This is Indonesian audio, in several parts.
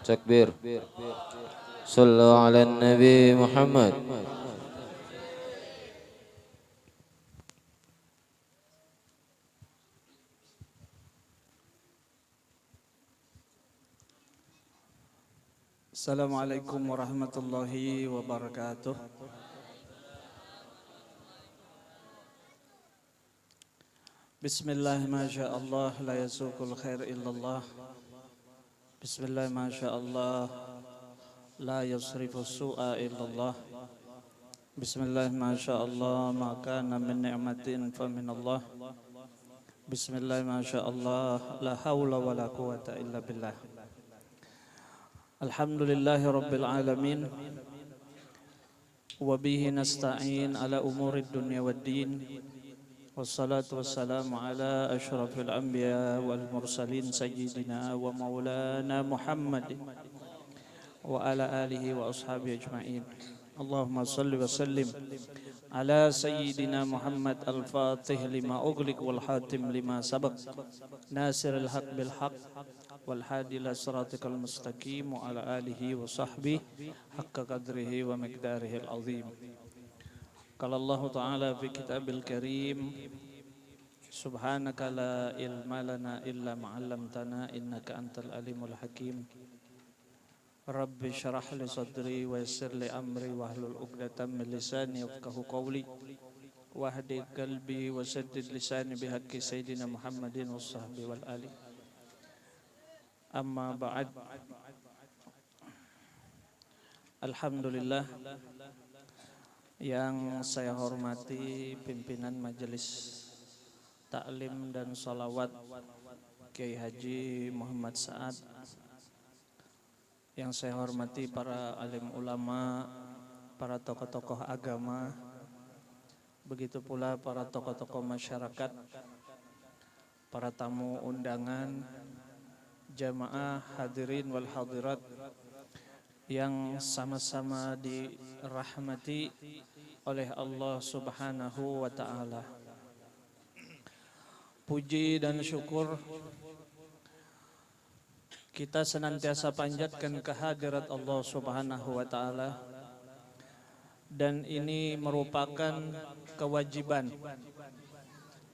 takbir. Sallu ala Nabi Muhammad. Assalamualaikum warahmatullahi wabarakatuh. Bismillah masyaallah la yasuqul khair illallah. Bismillah masyaallah la yasrifu su'a illallah. Bismillah masyaallah ma kana min ni'matin fa min Allah. Bismillah masyaallah la haula wala quwata illa billah. Alhamdulillahi rabbil alamin. Wa bihi nasta'in ala umurid dunya waddin. Wassalatu wassalamu ala ashrafil anbiya wal mursalin sayyidina wa maulana Muhammadin wa ala alihi wa ashabihi ajma'in. Allahumma salli wa sallim ala sayyidina Muhammad al-fatih lima ughliq wal hatim lima sabaq nasiril haq bil haq wal hadi ila siratikal mustaqim wa ala alihi wa sahbihi haqqa qadrihi wa miqdarihi al-azim. Qala Allah Ta'ala fi kitabil karim subhanaka la ilma lana illa ma 'allamtana innaka antal alimul hakim. Rabbi syrah li sadri wa yassir li amri wahlul 'uqdatam min lisani yafqahu qawli wahdi qalbi wa saddid lisani bihaqqi sayyidina Muhammadin was-sahbi wal ali. Amma ba'd. Alhamdulillah, yang saya hormati pimpinan Majelis Taklim dan Sholawat Kiai Haji Muhammad Sa'ad, yang saya hormati para alim ulama, para tokoh-tokoh agama, begitu pula para tokoh-tokoh masyarakat, para tamu undangan, jamaah hadirin wal hadirat yang sama-sama dirahmati oleh Allah Subhanahu wa Ta'ala. Puji dan syukur kita senantiasa panjatkan kehadirat Allah Subhanahu wa Ta'ala, dan ini merupakan kewajiban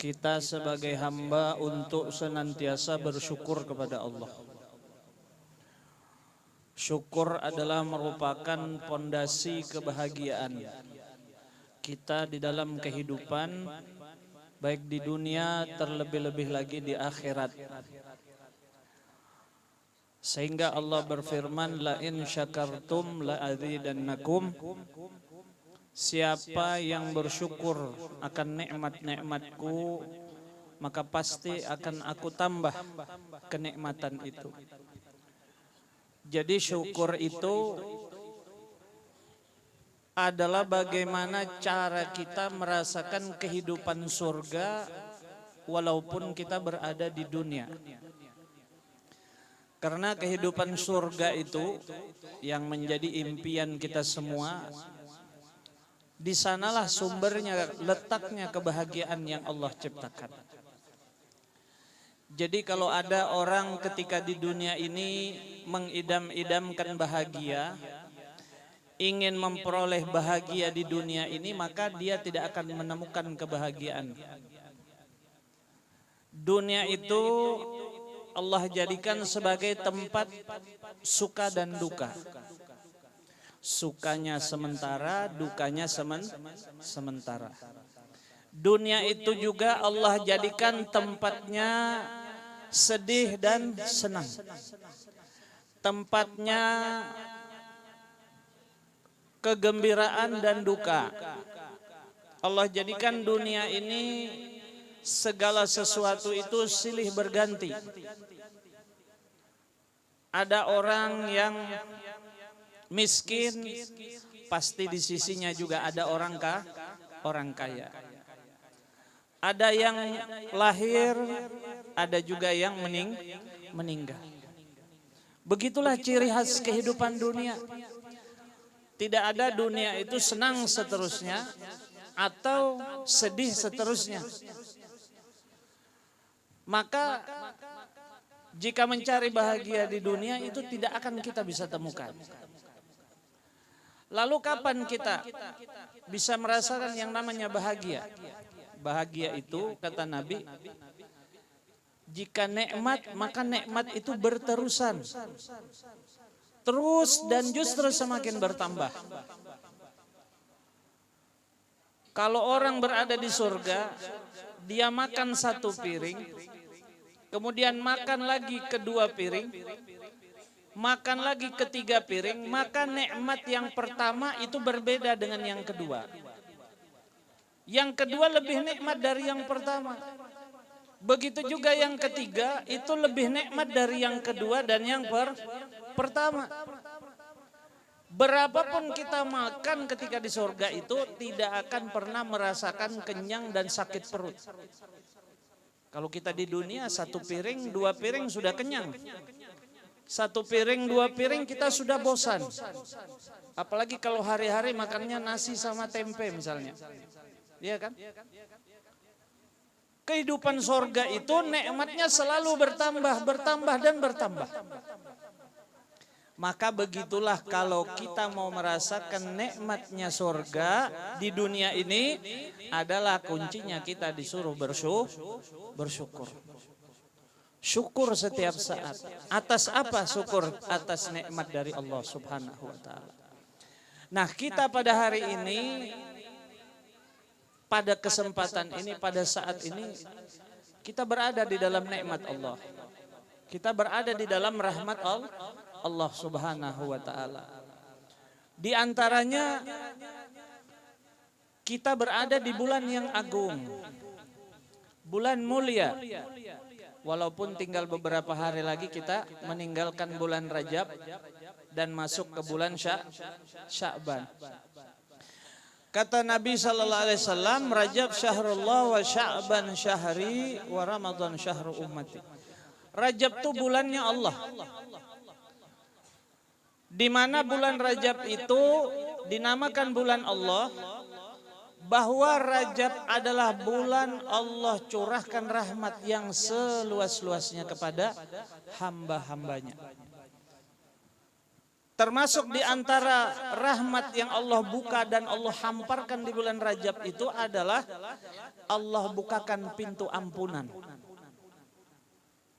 kita sebagai hamba untuk senantiasa bersyukur kepada Allah. Syukur adalah merupakan pondasi kebahagiaan kita di dalam kehidupan, baik di dunia terlebih-lebih lagi di akhirat. Sehingga Allah berfirman, la in syakartum la azidannakum. Siapa yang bersyukur akan nikmat-nikmatku, maka pasti akan aku tambah kenikmatan itu. Jadi syukur itu adalah bagaimana cara kita merasakan kehidupan surga walaupun kita berada di dunia. Karena kehidupan surga itu yang menjadi impian kita semua, di sanalah sumbernya, letaknya kebahagiaan yang Allah ciptakan. Jadi kalau ada orang ketika di dunia ini mengidam-idamkan bahagia, ingin memperoleh bahagia di dunia ini, maka dia tidak akan menemukan kebahagiaan. Dunia itu Allah jadikan sebagai tempat suka dan duka. Sukanya sementara, dukanya sementara. Dunia itu juga Allah jadikan tempatnya sedih dan senang. Tempatnya kegembiraan dan duka. Allah jadikan dunia ini segala sesuatu itu silih berganti. Ada orang yang miskin, pasti di sisinya juga ada orang kaya. Ada yang lahir, ada juga yang meninggal. Begitulah ciri khas kehidupan dunia. Tidak ada dunia itu senang seterusnya atau sedih seterusnya. Maka Jika mencari bahagia di dunia itu tidak akan kita bisa temukan. Lalu kapan kita bisa merasakan yang namanya bahagia? Bahagia itu kata Nabi, jika nikmat maka nikmat itu berterusan. Terus dan justru semakin bertambah. Kalau orang berada di surga, dia makan satu piring, kemudian makan lagi kedua piring, makan lagi ketiga piring, maka nikmat yang pertama itu berbeda dengan yang kedua. Yang kedua lebih nikmat dari yang pertama. Begitu juga yang ketiga itu lebih nikmat dari yang kedua dan yang pertama. Berapapun kita makan ketika di surga itu tidak akan pernah merasakan kenyang dan sakit perut. Kalau kita di dunia satu piring, dua piring sudah kenyang. Satu piring, dua piring kita sudah bosan. Apalagi kalau hari-hari makannya nasi sama tempe misalnya. Iya kan? Kehidupan surga itu nikmatnya selalu bertambah, bertambah dan bertambah. Maka begitulah kalau kita mau merasakan nikmatnya surga di dunia ini adalah kuncinya kita disuruh bersyukur. Syukur setiap saat. Atas apa syukur? Atas nikmat dari Allah Subhanahu wa taala. Nah, kita pada hari ini, pada kesempatan ini, pada saat ini kita berada di dalam nikmat Allah. Kita berada di dalam rahmat Allah Subhanahu wa taala. Di antaranya kita berada di bulan yang agung. Bulan mulia. Walaupun tinggal beberapa hari lagi kita meninggalkan bulan Rajab dan masuk ke bulan Sya'ban. Kata Nabi sallallahu alaihi wasallam, Rajab syahrullah wa Sya'ban syahri wa Ramadan syahru ummati. Rajab itu bulannya Allah. Di mana bulan Rajab itu dinamakan bulan Allah, bahwa Rajab adalah bulan Allah curahkan rahmat yang seluas-luasnya kepada hamba-hambanya. Termasuk di antara rahmat yang Allah buka dan Allah hamparkan di bulan Rajab itu adalah Allah bukakan pintu ampunan.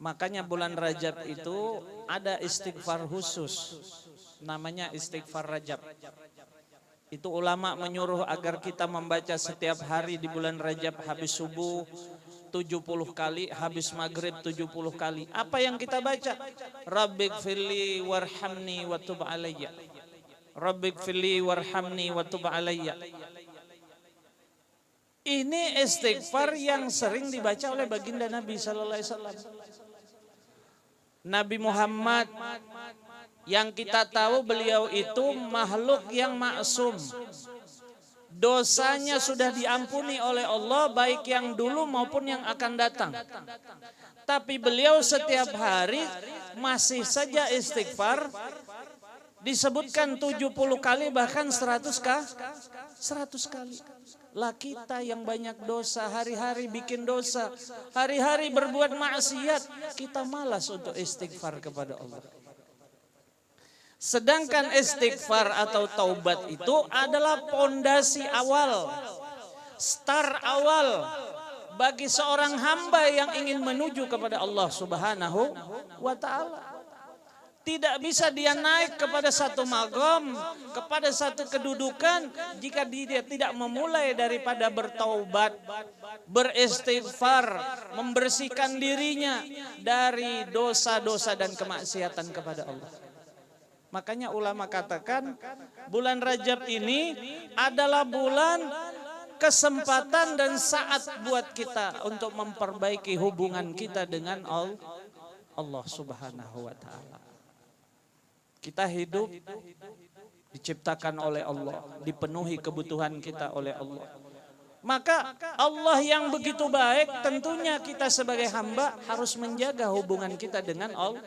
Makanya bulan Rajab itu ada istighfar khusus, namanya istighfar Rajab. Itu ulama menyuruh agar kita membaca setiap hari di bulan Rajab, habis subuh 70 kali, habis maghrib 70 kali. Apa yang kita baca? Rabbighfirli warhamni wa tub alayya. Rabbighfirli warhamni wa tub alayya. Ini istighfar yang sering dibaca oleh baginda Nabi sallallahu alaihi wasallam. Nabi Muhammad yang kita tahu beliau itu makhluk yang maksum. Dosanya sudah diampuni oleh Allah baik yang dulu maupun yang akan datang. Tapi beliau setiap hari masih saja istighfar. Disebutkan 70 kali bahkan 100 kali. Lah kita yang banyak dosa, hari-hari bikin dosa, hari-hari berbuat maksiat, kita malas untuk istighfar kepada Allah. Sedangkan istighfar atau taubat itu adalah pondasi awal, start awal bagi seorang hamba yang ingin menuju kepada Allah Subhanahu wa taala. Tidak bisa dia naik kepada satu maqam, kepada satu kedudukan jika dia tidak memulai daripada bertaubat, beristighfar, membersihkan dirinya dari dosa-dosa dan kemaksiatan kepada Allah. Makanya ulama katakan bulan Rajab ini adalah bulan kesempatan dan saat buat kita untuk memperbaiki hubungan kita dengan Allah Subhanahu wa taala. Kita hidup diciptakan oleh Allah, dipenuhi kebutuhan kita oleh Allah. Maka Allah yang begitu baik, tentunya kita sebagai hamba harus menjaga hubungan kita dengan Allah.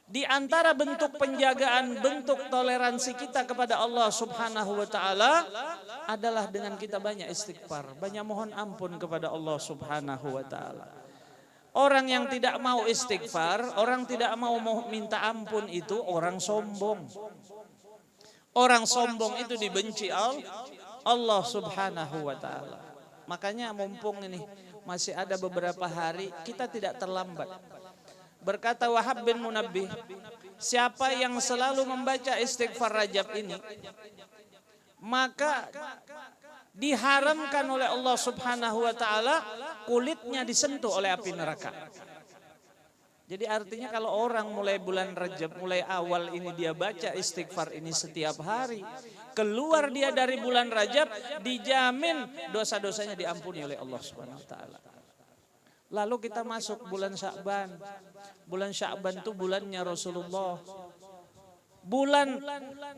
Di antara bentuk penjagaan, bentuk toleransi kita kepada Allah Subhanahu wa taala adalah dengan kita banyak istighfar, banyak mohon ampun kepada Allah Subhanahu wa taala. Orang yang tidak mau istighfar, orang tidak mau minta ampun itu orang sombong. Orang sombong itu dibenci Allah Subhanahu wa taala. Makanya mumpung ini masih ada beberapa hari, kita tidak terlambat. Berkata Wahab bin Munabbih, siapa yang selalu membaca istighfar Rajab ini, maka diharamkan oleh Allah Subhanahu wa taala kulitnya disentuh oleh api neraka. Jadi artinya kalau orang mulai bulan Rajab, mulai awal ini dia baca istighfar ini setiap hari, keluar dia dari bulan Rajab, dijamin dosa-dosanya diampuni oleh Allah Subhanahu wa taala. Lalu kita masuk bulan Sya'ban. Bulan Sya'ban itu bulannya Rasulullah. Bulan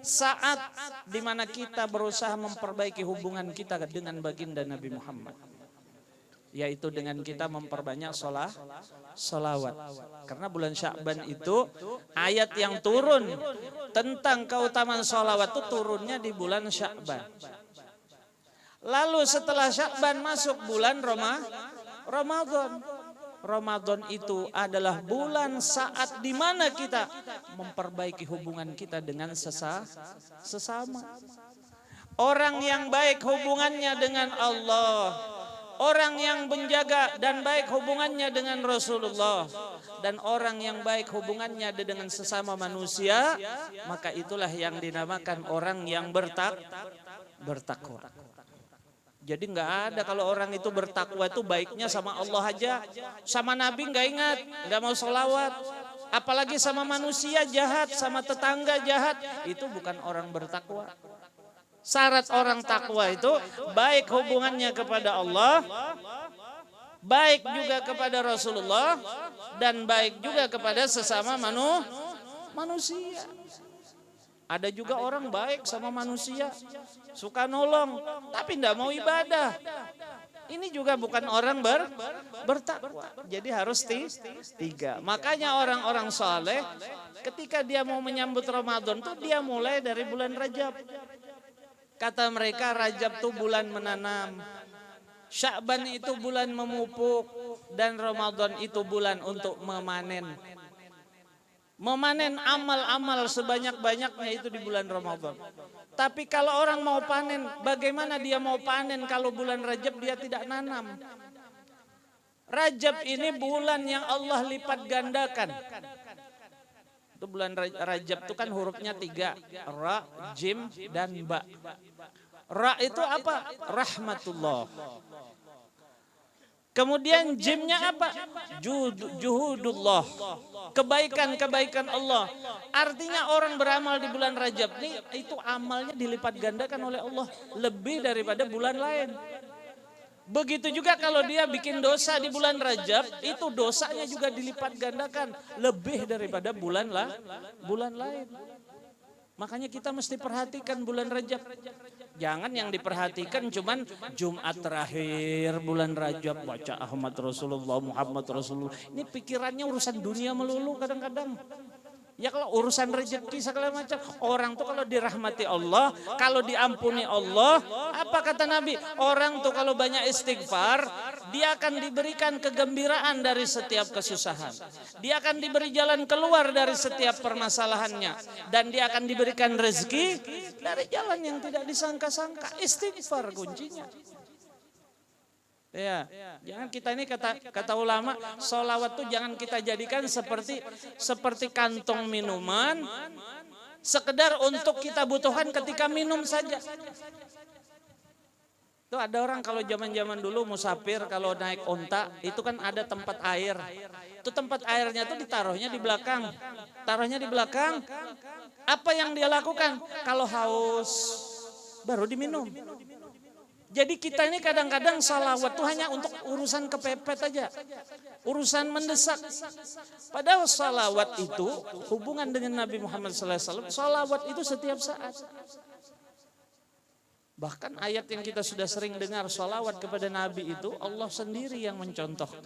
saat dimana kita berusaha memperbaiki hubungan kita dengan baginda Nabi Muhammad, yaitu dengan kita memperbanyak sholawat. Karena bulan Sya'ban itu ayat yang turun tentang keutamaan sholawat itu turunnya di bulan Sya'ban. Lalu setelah Sya'ban masuk bulan Ramadan. Ramadan itu adalah bulan saat dimana kita memperbaiki hubungan kita dengan sesama. Orang yang baik hubungannya dengan Allah, orang yang menjaga dan baik hubungannya dengan Rasulullah, dan orang yang baik hubungannya dengan sesama manusia, maka itulah yang dinamakan orang yang bertakwa. Jadi nggak ada kalau orang itu bertakwa itu baiknya sama Allah aja, sama Nabi nggak ingat, nggak mau sholawat, apalagi sama manusia jahat, sama tetangga jahat, itu bukan orang bertakwa. Syarat orang takwa itu baik hubungannya kepada Allah, baik juga kepada Rasulullah, dan baik juga kepada sesama manusia. Ada juga orang baik sama manusia, suka nolong, tapi tidak mau ibadah. Ini juga bukan orang bertakwa. Jadi harus tiga. Makanya orang-orang saleh ketika dia mau menyambut Ramadan tuh dia mulai dari bulan Rajab. Kata mereka Rajab tuh bulan menanam, Sya'ban itu bulan memupuk, dan Ramadan itu bulan untuk memanen. Memanen amal-amal sebanyak-banyaknya itu di bulan Ramadan. Tapi kalau orang mau panen, bagaimana dia mau panen kalau bulan Rajab dia tidak nanam? Rajab ini bulan yang Allah lipat gandakan. Itu bulan Rajab itu kan hurufnya 3, Ra, Jim, dan Ba. Ra itu apa? Rahmatullah. Kemudian jimnya apa? Juhudullah. Kebaikan-kebaikan Allah. Artinya orang beramal di bulan Rajab ini itu amalnya dilipat gandakan oleh Allah lebih daripada bulan lain. Begitu juga kalau dia bikin dosa di bulan Rajab, itu dosanya juga dilipat gandakan lebih daripada bulan lain. Makanya kita mesti perhatikan bulan Rajab. Jangan yang diperhatikan cuman Jumat terakhir bulan Rajab baca Ahmad Rasulullah, Muhammad Rasulullah. Ini pikirannya urusan dunia melulu kadang-kadang. Ya kalau urusan rezeki segala macam, orang tuh kalau dirahmati Allah, kalau diampuni Allah, apa kata Nabi? Orang tuh kalau banyak istighfar, dia akan diberikan kegembiraan dari setiap kesusahan. Dia akan diberi jalan keluar dari setiap permasalahannya, dan dia akan diberikan rezeki dari jalan yang tidak disangka-sangka. Istighfar kuncinya. Ya, jangan kita ini kata ulama, sholawat tuh jangan kita jadikan seperti kantong minuman, sekedar untuk kita butuhkan ketika minum saja. Tuh ada orang kalau zaman-zaman dulu musafir kalau naik onta itu kan ada tempat air. Itu tempat airnya tuh ditaruhnya di belakang. Taruhnya di belakang. Apa yang dia lakukan? Kalau haus baru diminum. Jadi kita ini kadang-kadang salawat itu hanya untuk urusan kepepet aja. Urusan mendesak. Padahal salawat itu hubungan dengan Nabi Muhammad SAW. Salawat itu setiap saat. Bahkan ayat yang kita sudah sering dengar salawat kepada Nabi itu Allah sendiri yang mencontohkan.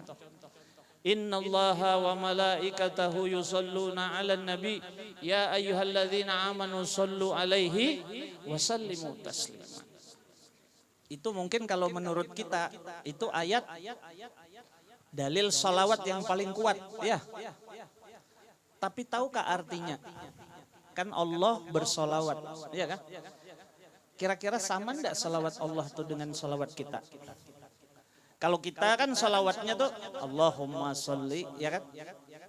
Innallaha wa malaikatahu yusalluna 'alan nabi ya ayyuhalladzina amanu sallu 'alaihi wa sallimu taslima. Itu mungkin kalau menurut kita itu ayat dalil salawat yang paling kuat, ya. Tapi tahukah artinya? Kan Allah bersolawat, ya kan? Kira-kira sama enggak salawat Allah tuh dengan salawat kita? Kalau kita kan salawatnya tuh Allahumma sholli, ya kan?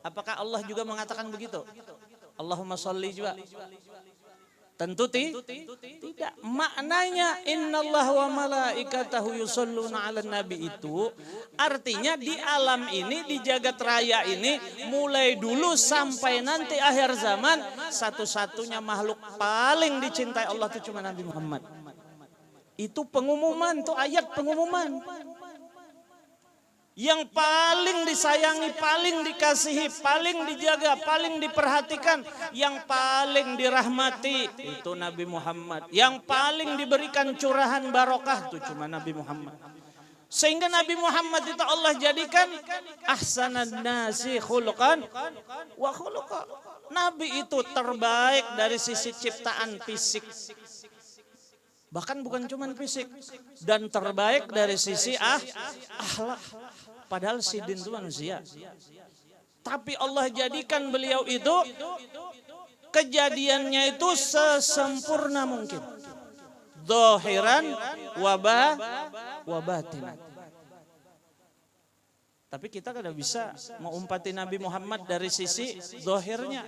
Apakah Allah juga mengatakan begitu? Allahumma sholli juga? Tentu tidak. Maknanya innallaha wa malaikatahu yusholluna 'alan nabi itu artinya di alam ini, di jagat raya ini, mulai dulu sampai nanti akhir zaman, satu-satunya makhluk paling dicintai Allah itu cuma Nabi Muhammad. Itu pengumuman, itu ayat pengumuman. Yang paling disayangi, paling dikasihi, paling dijaga, paling diperhatikan, yang paling dirahmati itu Nabi Muhammad. Yang paling diberikan curahan barokah itu cuma Nabi Muhammad. Sehingga Nabi Muhammad itu Allah jadikan ahsanan nasi khuluqan wa khuluqa. Nabi itu terbaik dari sisi ciptaan fisik. Bahkan bukan cuma fisik, dan terbaik dari sisi akhlak. Padahal sidin itu manusia. Tapi Allah jadikan beliau itu kejadiannya itu sesempurna mungkin. Zahiran wa batinan. Tapi kita kada bisa mengumpati Nabi Muhammad dari sisi zahirnya.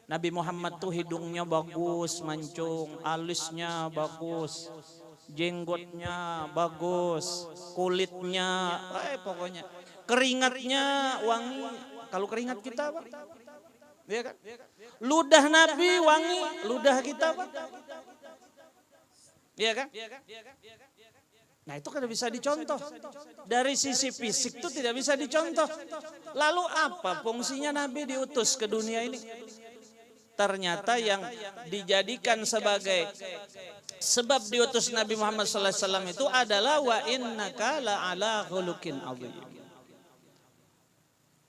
Nabi Muhammad tuh hidungnya bagus, mancung, alisnya bagus, jenggotnya bagus, kulitnya, pokoknya keringatnya wangi. Kalau keringat kita apa? Ya kan? Ludah Nabi wangi, ludah kita apa? Ya kan? Nah itu kan bisa dicontoh. Dari sisi fisik itu tidak bisa dicontoh. Lalu apa fungsinya Nabi diutus ke dunia ini? Ternyata yang dijadikan sebagai sebab diutus Nabi Muhammad SAW itu adalah wa innaka la'ala khuluqin azim.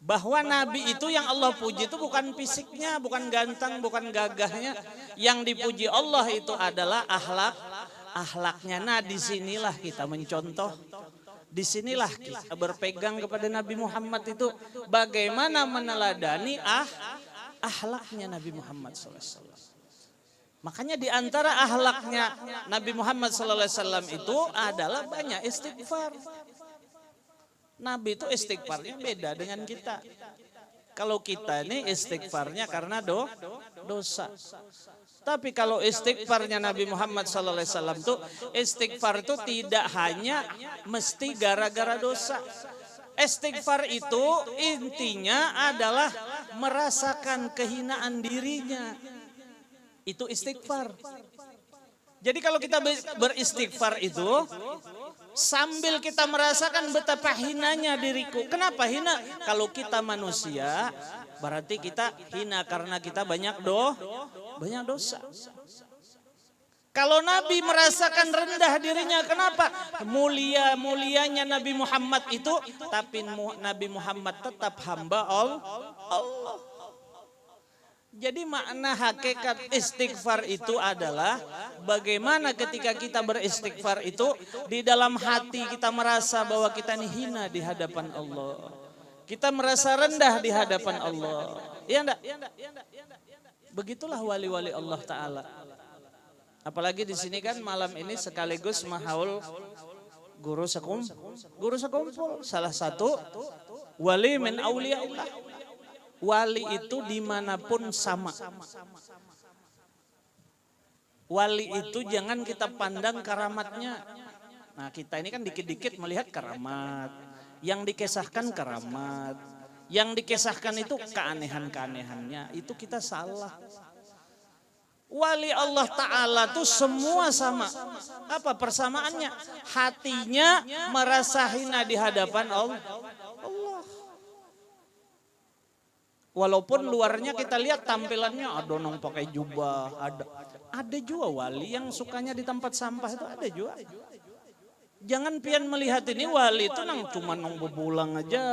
Bahwa Nabi itu yang Allah puji itu bukan fisiknya, bukan ganteng, bukan gagahnya. Yang dipuji Allah itu adalah akhlaknya. Nah disinilah kita mencontoh. Disinilah kita berpegang kepada Nabi Muhammad itu bagaimana meneladani akhlaknya Nabi Muhammad SAW. Makanya di antara akhlaknya Nabi Muhammad SAW itu adalah banyak istighfar. Nabi itu istighfarnya beda dengan kita. Kalau kita ini istighfarnya karena dosa. Tapi kalau istighfarnya Nabi Muhammad SAW itu istighfar itu tidak hanya mesti gara-gara dosa. Istighfar itu intinya adalah merasakan kehinaan dirinya. Itu istighfar. Jadi kalau kita beristighfar itu sambil kita merasakan betapa hinanya diriku. Kenapa hina? Kalau kita manusia berarti kita hina karena kita banyak dosa. Kalau Nabi merasakan rendah dirinya, kenapa? Mulianya Nabi Muhammad itu, tapi Nabi Muhammad tetap hamba Allah. Jadi makna hakikat istighfar itu adalah bagaimana ketika kita beristighfar itu di dalam hati kita merasa bahwa kita ini hina di hadapan Allah. Kita merasa rendah di hadapan Allah. Iya enggak? Begitulah wali-wali Allah Ta'ala. Apalagi di sini kan malam ini sekaligus mahaul guru sekumpul. Salah satu wali min auliyaullah. Wali itu dimanapun sama. Wali itu jangan kita pandang karamatnya. Nah kita ini kan dikit-dikit melihat karamat. Yang dikisahkan karamat. Yang dikisahkan itu keanehan-keanehannya. Itu kita salah. Wali Allah Ta'ala tuh semua sama. Apa persamaannya? Hatinya merasa hina di hadapan Allah. Walaupun luarnya kita lihat tampilannya ada nong pakai jubah, ada juga wali yang sukanya di tempat sampah itu ada juga. Jangan pian melihat ini wali itu nang cuma nong bebulang aja,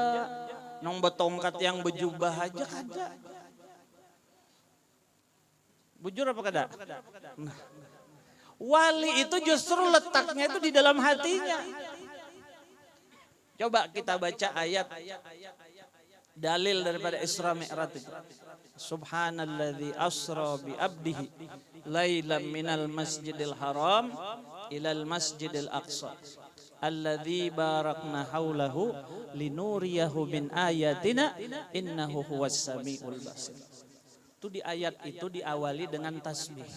nong betongkat yang berjubah aja kada. Bujur apa kada? Nah, wali itu justru letaknya itu di dalam hatinya. Coba kita baca ayat dalil daripada Isra Mi'raj itu. Subhanalladzi asra bi abdihi lailan minal masjidil haram ilal masjidil aqsa alladzi barakna haulahu linuriyahu min ayatina innahu huwas samiul basir. Itu di ayat itu diawali dengan tasbih.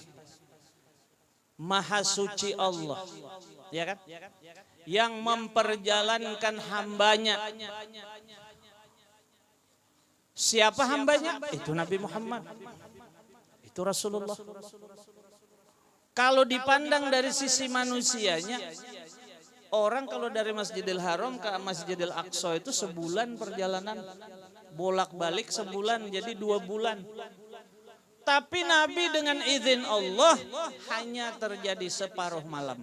Maha suci Allah, ya kan? Yang memperjalankan hambanya. Siapa hambanya? Itu Nabi Muhammad. Itu Rasulullah. Kalau dipandang dari sisi manusianya, orang kalau dari Masjidil Haram ke Masjidil Aqsa itu sebulan perjalanan. Bolak-balik sebulan, jadi 2 bulan. Tapi Nabi dengan izin Allah hanya terjadi separuh malam.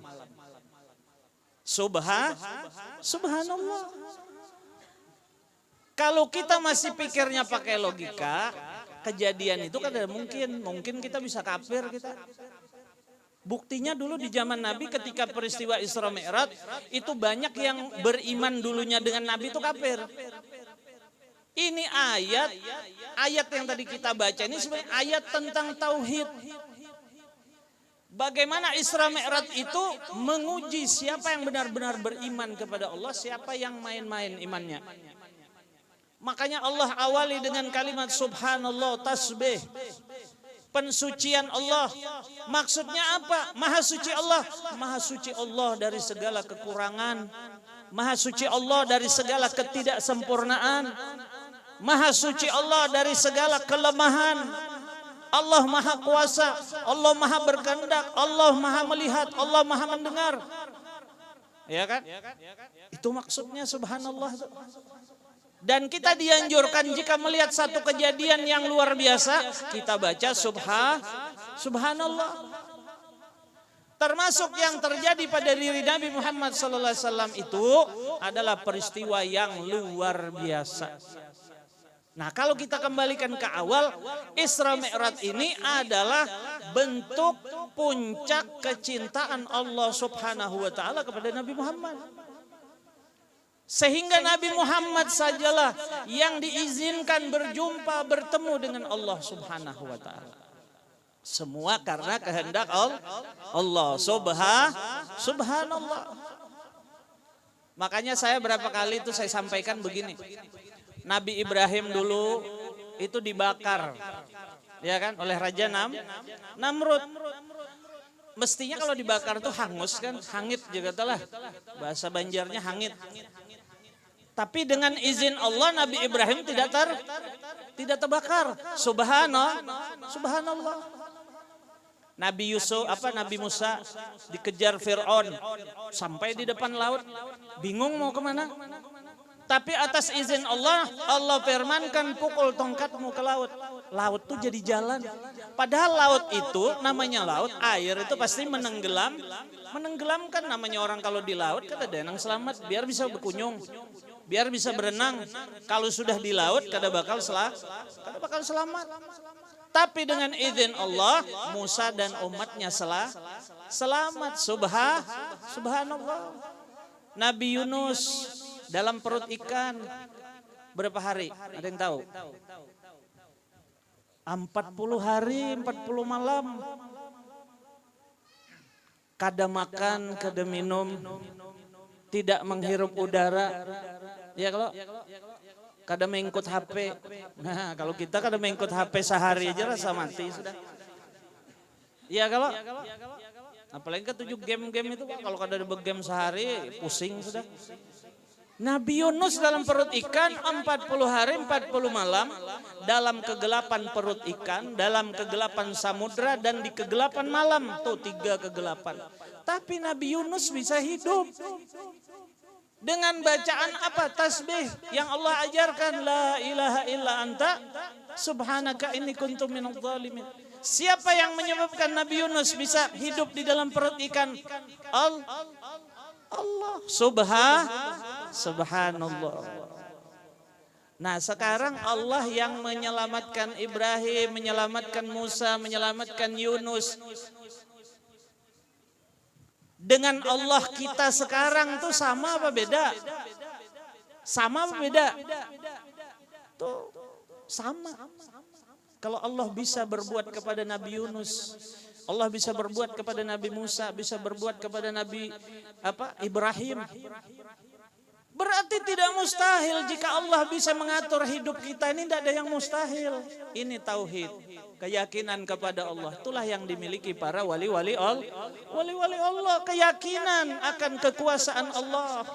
Subhanallah. Kalau kita masih pikirnya pakai logika, kejadian itu kan tidak mungkin. Mungkin kita bisa kafir kita. Buktinya dulu di zaman Nabi ketika peristiwa Isra Mi'raj itu banyak yang beriman dulunya dengan Nabi itu kafir. Ini ayat yang tadi kita baca ini sebenarnya ayat tentang tauhid. Bagaimana Isra Mi'raj itu menguji siapa yang benar-benar beriman kepada Allah, siapa yang main-main imannya. Makanya Allah awali dengan kalimat subhanallah, tasbih, pensucian Allah. Maksudnya apa? Maha suci Allah. Maha suci Allah dari segala kekurangan. Maha suci Allah dari segala ketidaksempurnaan. Maha suci Allah dari segala kelemahan. Allah maha kuasa, Allah maha berkehendak, Allah maha melihat, Allah maha mendengar. Ya kan? Itu maksudnya subhanallah. Dan kita dianjurkan jika melihat satu kejadian yang luar biasa, kita baca subhanallah. Termasuk yang terjadi pada diri Nabi Muhammad SAW itu adalah peristiwa yang luar biasa. Nah, kalau kita kembalikan ke awal, Isra Mi'raj ini adalah bentuk puncak kecintaan Allah Subhanahu wa taala kepada Nabi Muhammad. Sehingga Nabi Muhammad sajalah yang diizinkan berjumpa, bertemu dengan Allah Subhanahu wa taala. Semua karena kehendak Allah Subhanallah. Makanya saya berapa kali itu saya sampaikan begini. Nabi Ibrahim dulu itu dibakar, ya kan, oleh Raja Namrud. Mestinya kalau dibakar tuh hangus kan, hangit juga telah. Bahasa Banjarnya hangit. Tapi dengan izin Allah Nabi Ibrahim tidak terbakar. Subhanallah. Nabi Musa dikejar Fir'aun sampai di depan laut, bingung mau kemana. Tapi atas izin Allah, Allah firmankan pukul tongkatmu ke laut. Laut itu jadi jalan. Padahal laut itu namanya laut, air itu pasti menenggelamkan. Namanya orang kalau di laut kan ada yang selamat, biar bisa berkunjung, biar bisa berenang. Kalau sudah di laut kada bakal selamat. Tapi dengan izin Allah, Musa dan umatnya selamat. Subhanallah. Nabi Yunus dalam perut ikan berapa hari? Ada yang tahu? 40 hari, 40 malam. Kada makan, kada minum, tidak menghirup udara. Ya kalau kada mengikut HP. Nah, kalau kita kada mengikut HP sehari aja rasa mati sudah. Iya kalau apalagi ke 7 game-game itu kalau kada ada game sehari pusing sudah. Nabi Yunus dalam perut ikan 40 hari 40 malam dalam kegelapan perut ikan, dalam kegelapan samudra dan di kegelapan malam, tuh 3 kegelapan. Tapi Nabi Yunus bisa hidup dengan bacaan apa? Tasbih yang Allah ajarkan, la ilaha illa anta subhanaka inni kuntu minadh dhalimin. Siapa yang menyebabkan Nabi Yunus bisa hidup di dalam perut ikan? Allah. Subhanallah. Nah, sekarang Allah yang menyelamatkan Ibrahim, menyelamatkan Musa, menyelamatkan Yunus. Dengan Allah kita sekarang tuh sama apa beda? Sama apa beda? Tuh sama. Kalau Allah bisa berbuat kepada Nabi Yunus, Allah bisa berbuat kepada Nabi Musa, bisa berbuat kepada Nabi Ibrahim. Berarti tidak mustahil jika Allah bisa mengatur hidup kita, ini tidak ada yang mustahil. Ini tauhid, keyakinan kepada Allah. Itulah yang dimiliki para wali-wali Allah, keyakinan akan kekuasaan Allah,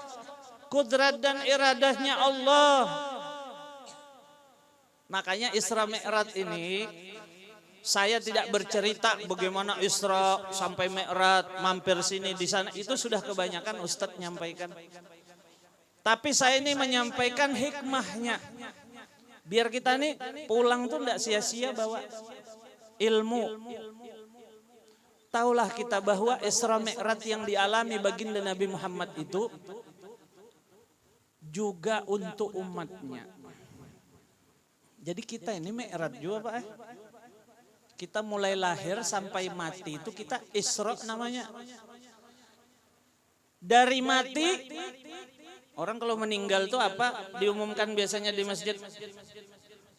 kudrat dan iradahnya Allah. Makanya Isra Mi'raj ini saya tidak bercerita bagaimana Isra sampai Mi'raj, mampir sini di sana, itu sudah kebanyakan Ustadz nyampaikan. Tapi saya ini menyampaikan hikmahnya. Biar kita nih pulang tuh tidak sia-sia bawa ilmu. Taulah kita bahwa Isra Mi'raj yang dialami baginda Nabi Muhammad itu juga untuk umatnya. Jadi kita ini Mi'raj juga Pak. Kita mulai lahir sampai mati itu kita Isra namanya. Dari mati, orang kalau meninggal itu apa? Diumumkan biasanya di masjid.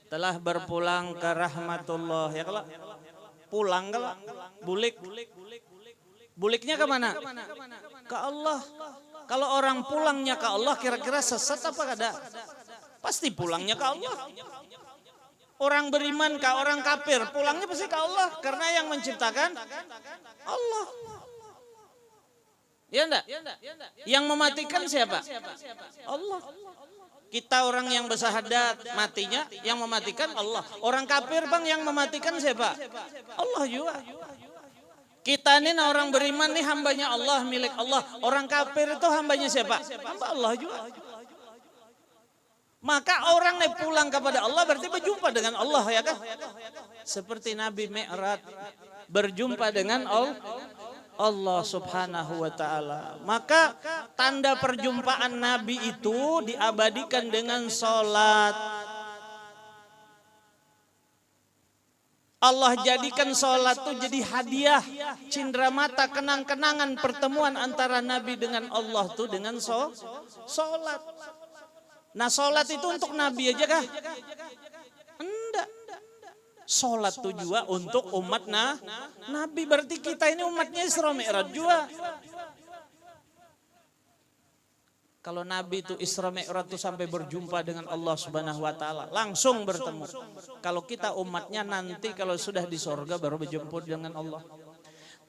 Telah berpulang ke rahmatullah. Ya kalau pulang kalau bulik. Buliknya kemana? Ke Allah. Kalau orang pulangnya ke Allah kira-kira sesat apa kada? Pasti pulangnya ke Allah. Orang beriman ke orang kafir, pulangnya pasti ke Allah. Karena yang menciptakan Allah. Ya enggak? Yang mematikan siapa? Allah. Kita orang yang bersahadat, matinya yang mematikan Allah. Orang kafir bang yang mematikan siapa? Allah juga. Kita ini orang beriman nih hambanya Allah, milik Allah. Orang kafir itu hambanya siapa? Hamba Allah juga. Maka orang yang pulang kepada Allah berarti berjumpa dengan Allah ya kan? Seperti Nabi Mi'raj berjumpa dengan Allah subhanahu wa ta'ala. Maka tanda perjumpaan Nabi itu diabadikan dengan sholat. Allah jadikan sholat itu jadi hadiah, cindera mata, kenang-kenangan pertemuan antara Nabi dengan Allah tuh dengan sholat. Nah sholat itu untuk Nabi aja kah? Enggak. Sholat itu juga untuk umat Nabi. Berarti kita ini umatnya Isra Mi'raj juga. Kalau Nabi itu Isra Mi'raj itu sampai berjumpa dengan Allah Subhanahu wa taala, langsung bertemu. Kalau kita umatnya nanti kalau sudah di sorga baru berjumpa dengan Allah.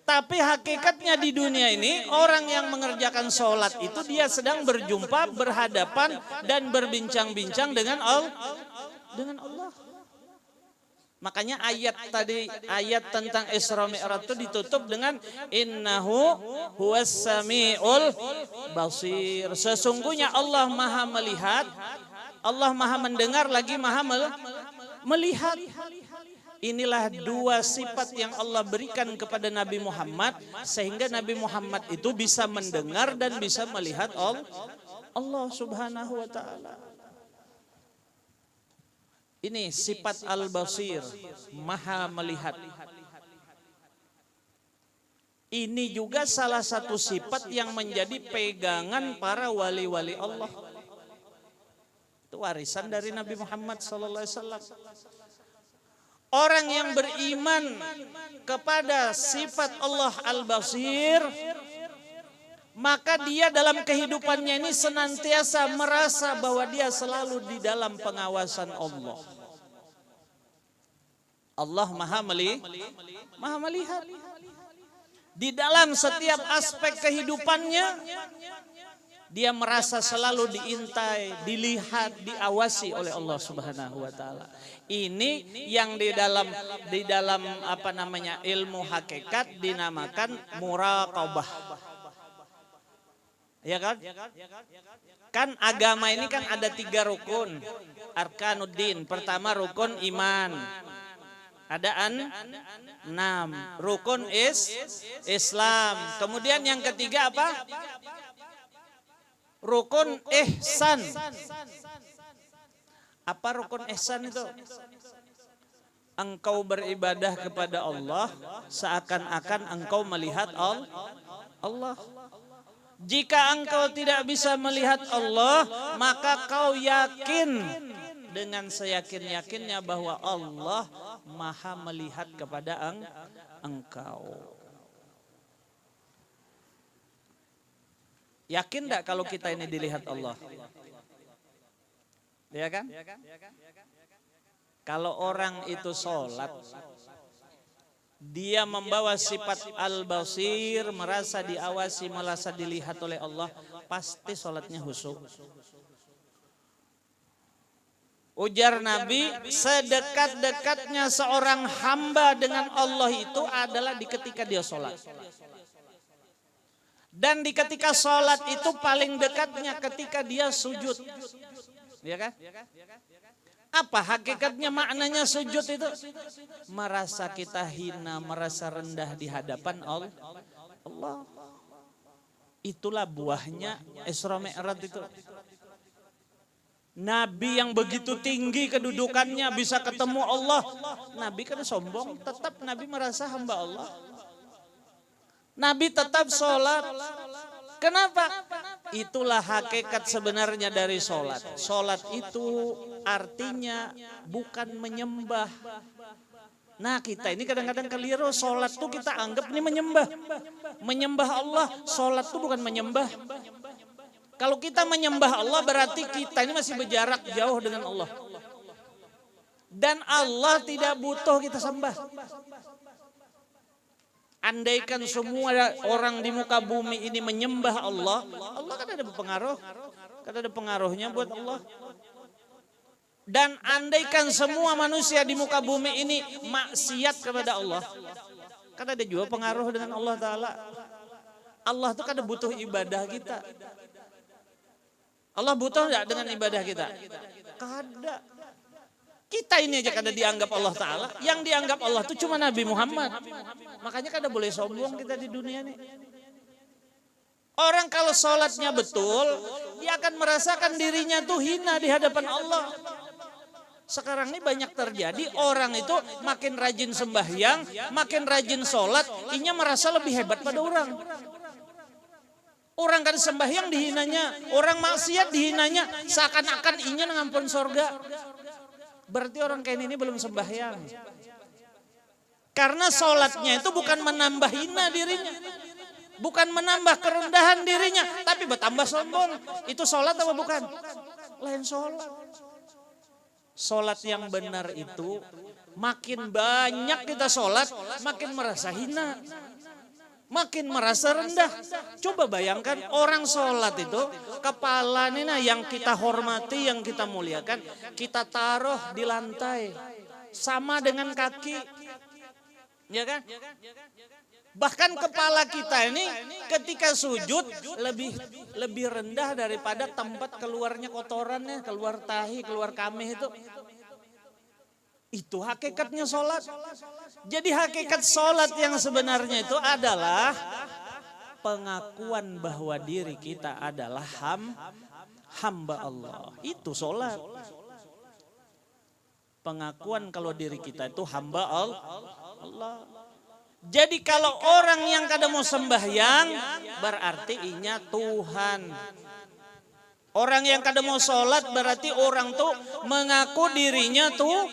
Tapi hakikatnya di dunia ini orang yang mengerjakan sholat itu dia sedang berjumpa, berhadapan dan berbincang-bincang dengan Allah. Makanya ayat tadi, ayat tentang Isra Mi'raj itu ditutup dengan innahu huwas sami'ul basir. Sesungguhnya Allah Maha melihat, Allah Maha mendengar lagi Maha melihat. Inilah dua sifat yang Allah berikan kepada Nabi Muhammad sehingga Nabi Muhammad itu bisa mendengar dan bisa melihat Allah Subhanahu wa taala. Ini sifat Al-Basir, Maha melihat. Ini juga salah satu sifat yang menjadi pegangan para wali-wali Allah. Itu warisan dari Nabi Muhammad sallallahu alaihi wasallam. Orang yang beriman kepada sifat Allah Al-Basir, maka dia dalam kehidupannya ini senantiasa merasa bahwa dia selalu di dalam pengawasan Allah. Allah Maha melihat. Di dalam setiap aspek kehidupannya, dia merasa selalu diintai, dilihat, diawasi oleh Allah Subhanahu wa taala. Ini yang di dalam apa namanya ilmu hakikat dinamakan muraqabah. Ya kan? Kan agama ini kan ada 3 rukun. Arkanuddin. Pertama rukun iman. Ada 6. Rukun Islam. Kemudian yang ketiga apa? Rukun ihsan. Apa rukun ihsan itu? Engkau beribadah kepada Allah seakan-akan engkau melihat Allah. Jika engkau tidak bisa melihat Allah, maka kau yakin dengan seyakin-yakinnya bahwa Allah Maha melihat kepada engkau. Yakin enggak kalau kita ini dilihat Allah? Ya kan? Kalau orang itu sholat, dia membawa sifat al-basir, merasa diawasi, merasa dilihat oleh Allah, pasti sholatnya khusyuk. Ujar Nabi, sedekat-dekatnya seorang hamba dengan Allah itu adalah di ketika dia sholat. Dan di ketika sholat itu paling dekatnya ketika dia sujud. Ya kan? Apa hakikatnya, maknanya sujud itu? Merasa kita hina, merasa rendah di hadapan Allah. Itulah buahnya Isra Mi'raj itu. Nabi yang begitu tinggi kedudukannya bisa ketemu Allah. Nabi kan sombong, tetap Nabi merasa hamba Allah. Nabi tetap sholat. Kenapa? Itulah hakikat sebenarnya dari sholat. Sholat itu artinya bukan menyembah. Nah kita ini kadang-kadang keliru, sholat itu kita anggap ini menyembah. Menyembah Allah, sholat itu bukan menyembah. Kalau kita menyembah Allah berarti kita ini masih berjarak jauh dengan Allah. Dan Allah tidak butuh kita sembah. Andaikan semua orang di muka bumi ini menyembah Allah, Allah kan ada pengaruh, kan ada pengaruhnya buat Allah. Dan andaikan semua manusia di muka bumi ini maksiat kepada Allah, kan ada juga pengaruh dengan Allah Ta'ala. Allah itu kan butuh ibadah kita. Allah butuh enggak dengan ibadah kita? Kada. Kita ini aja kada dianggap Allah Ta'ala. Yang dianggap Allah itu cuma Nabi Muhammad. Makanya kada boleh sombong kita di dunia ini. Orang kalau sholatnya betul, dia akan merasakan dirinya tuh hina di hadapan Allah. Sekarang ini banyak terjadi, orang itu makin rajin sembahyang, makin rajin sholat, inya merasa lebih hebat pada orang. Orang kan sembahyang dihinanya, orang maksiat dihinanya, seakan-akan inya ngampun sorga. Berarti orang kayak ini belum sembahyang. Karena sholatnya itu bukan menambah hina dirinya, bukan menambah kerendahan dirinya, tapi bertambah sombong. Itu sholat apa bukan? Lain sholat. Sholat yang benar itu makin banyak kita sholat, makin merasa hina, makin merasa rendah. Coba bayangkan orang sholat itu kepala ini nah yang kita hormati, yang kita muliakan, kita taruh di lantai sama dengan kaki, ya kan? Bahkan kepala kita ini ketika sujud lebih rendah daripada tempat keluarnya kotorannya, keluar tahi, keluar kamih itu. Itu hakikatnya sholat. Jadi hakikat sholat yang sebenarnya itu adalah pengakuan bahwa diri kita adalah hamba Allah. Itu sholat. Pengakuan kalau diri kita itu hamba Allah. Jadi kalau orang yang kada mau sembahyang berarti inya Tuhan. Orang yang kada mau sholat berarti orang tuh mengaku dirinya tuh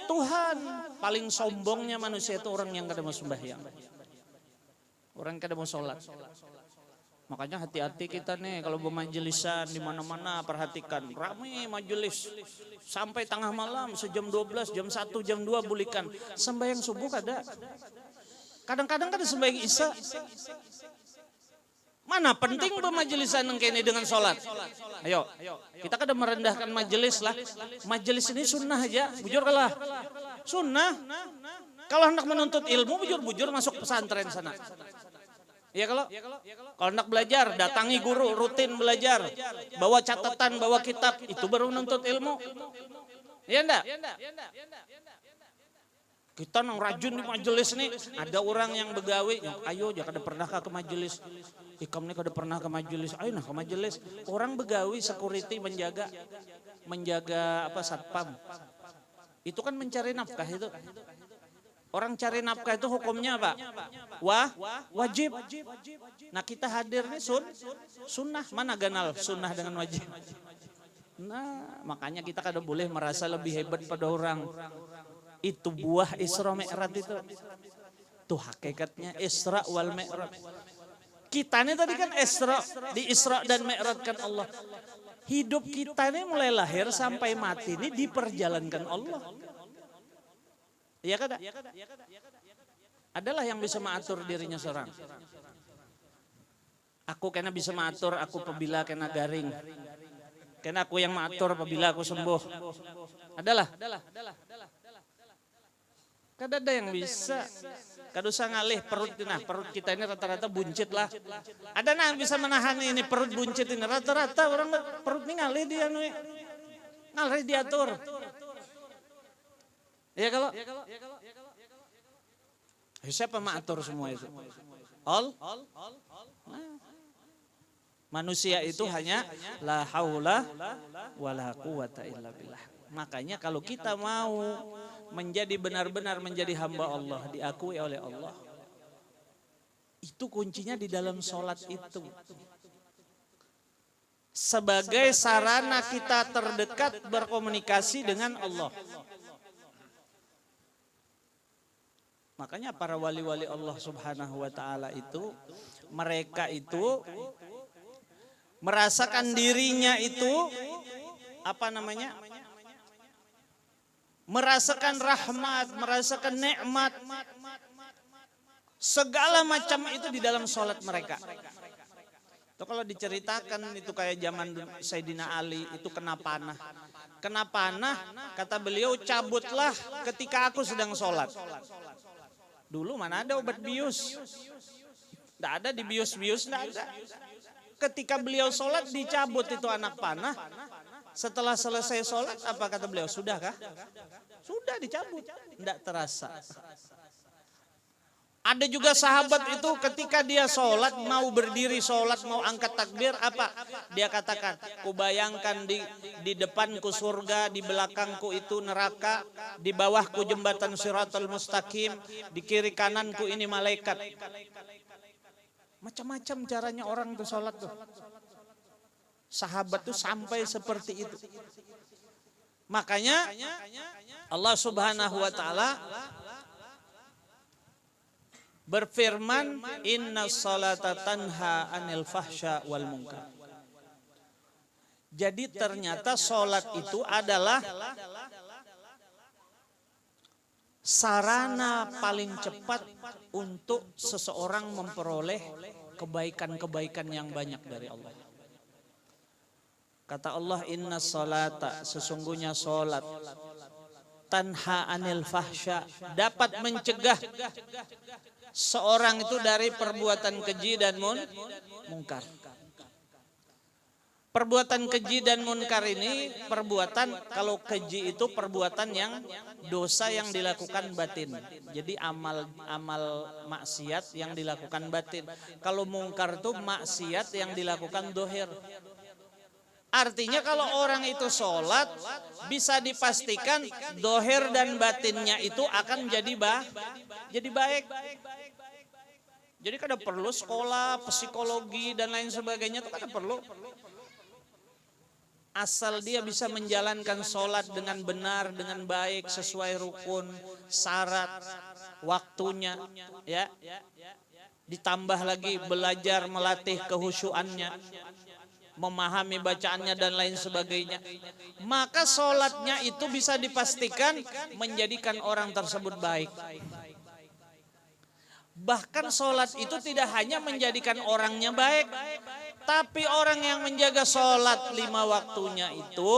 Tuhan. Paling sombongnya manusia itu orang yang kada mau sembahyang. Orang yang kada mau sholat. Makanya hati-hati kita nih kalau bermajelisan di mana-mana, perhatikan. Ramai majelis sampai tengah malam, sejam 12, jam 1, jam 2 bulikan. Sembahyang subuh kada. Kadang-kadang kan sembahyang isya. Mana penting bermajelisan ini dengan sholat. Ayo, kita kada merendahkan majelis lah. Majelis ini sunnah aja, bujur kalah. Sunnah. Kalau hendak menuntut ilmu, bujur-bujur masuk pesantren sana. Iya kalau hendak belajar, datangi guru, rutin belajar. Bawa catatan, bawa kitab, itu baru menuntut ilmu. Iya enggak? Kita nang rajin di majelis nih, ada orang yang begawe, ayo jangan kada pernah ke majelis. Ikam nih kada pernah ke majelis, ayo nah ke majelis. Orang begawe security menjaga apa satpam. Itu kan mencari nafkah itu. Orang cari nafkah itu hukumnya apa? Wajib. Nah kita hadir nih sunnah. Mana ganal sunnah dengan wajib? Nah makanya kita kada boleh merasa lebih hebat pada orang. Itu buah Isra Mi'raj itu. Tuh hakikatnya Isra wal Mi'raj. Kita ini tadi kan di Isra dan Mi'raj kan Allah. Hidup kita ini mulai lahir sampai mati ini diperjalankan Allah. Iya kada? Adalah yang bisa mengatur dirinya seorang. Aku kena bisa mengatur, aku apabila kena garing. Kena aku yang mengatur apabila aku sembuh. Adalah. Kada ada yang bisa. Kada usah ngalih perut. Nah perut kita ini rata-rata buncit lah. Ada yang bisa menahan ini perut buncit ini. Rata-rata orang perut ini ngalih dia. Ngalih diatur. Ya kalau siapa mengatur semua itu? Manusia itu hanya la haula wala quwata illa billah. Makanya kalau kita mau menjadi benar-benar menjadi hamba Allah, diakui oleh Allah, itu kuncinya di dalam sholat itu. Sebagai sarana kita terdekat berkomunikasi dengan Allah. Makanya para wali-wali Allah Subhanahu wa taala itu, mereka itu merasakan dirinya itu merasakan rahmat, merasakan nikmat, segala macam itu di dalam sholat mereka. Itu kalau diceritakan itu kayak zaman Sayyidina Ali itu kena panah. Kena panah, kata beliau, cabutlah ketika aku sedang sholat. Dulu mana ada obat bius? Tidak ada di bius-bius, tidak ada. Ketika beliau sholat dicabut itu anak panah. Setelah selesai sholat apa kata beliau? Sudahkah? Sudah dicabut. Tidak terasa. Ada juga sahabat itu ketika dia sholat, mau berdiri sholat, mau angkat takbir, apa? Dia katakan, kubayangkan di depanku surga, di belakangku itu neraka, di bawahku jembatan Shiratal Mustaqim, di kiri kananku ini malaikat. Macam-macam caranya orang itu sholat tuh. Sahabat tuh sampai seperti itu. Makanya Allah Subhanahu wa taala berfirman, inna salata tanha anil fahsya wal munkar. Jadi ternyata sholat itu adalah sarana paling cepat untuk seseorang memperoleh kebaikan-kebaikan yang banyak dari Allah. Kata Allah, inna salata, sesungguhnya sholat, tanha anil fahsya, dapat mencegah seorang itu dari perbuatan keji dan munkar. Perbuatan keji dan munkar ini perbuatan, kalau keji itu perbuatan yang dosa yang dilakukan batin. Jadi amal maksiat yang dilakukan batin. Kalau munkar itu maksiat yang dilakukan dohir. Artinya kalau orang itu sholat bisa dipastikan dohir dan batinnya itu akan jadi baik. Jadi kada perlu sekolah, psikologi dan lain sebagainya itu kada perlu. Asal dia bisa menjalankan sholat dengan benar, dengan baik, sesuai rukun, syarat, waktunya, ya. Ditambah lagi belajar melatih kehusyuannya, memahami bacaannya dan lain sebagainya, maka sholatnya itu bisa dipastikan menjadikan orang tersebut baik. Bahkan sholat itu tidak hanya menjadikan orangnya baik, tapi orang yang menjaga sholat 5 waktunya itu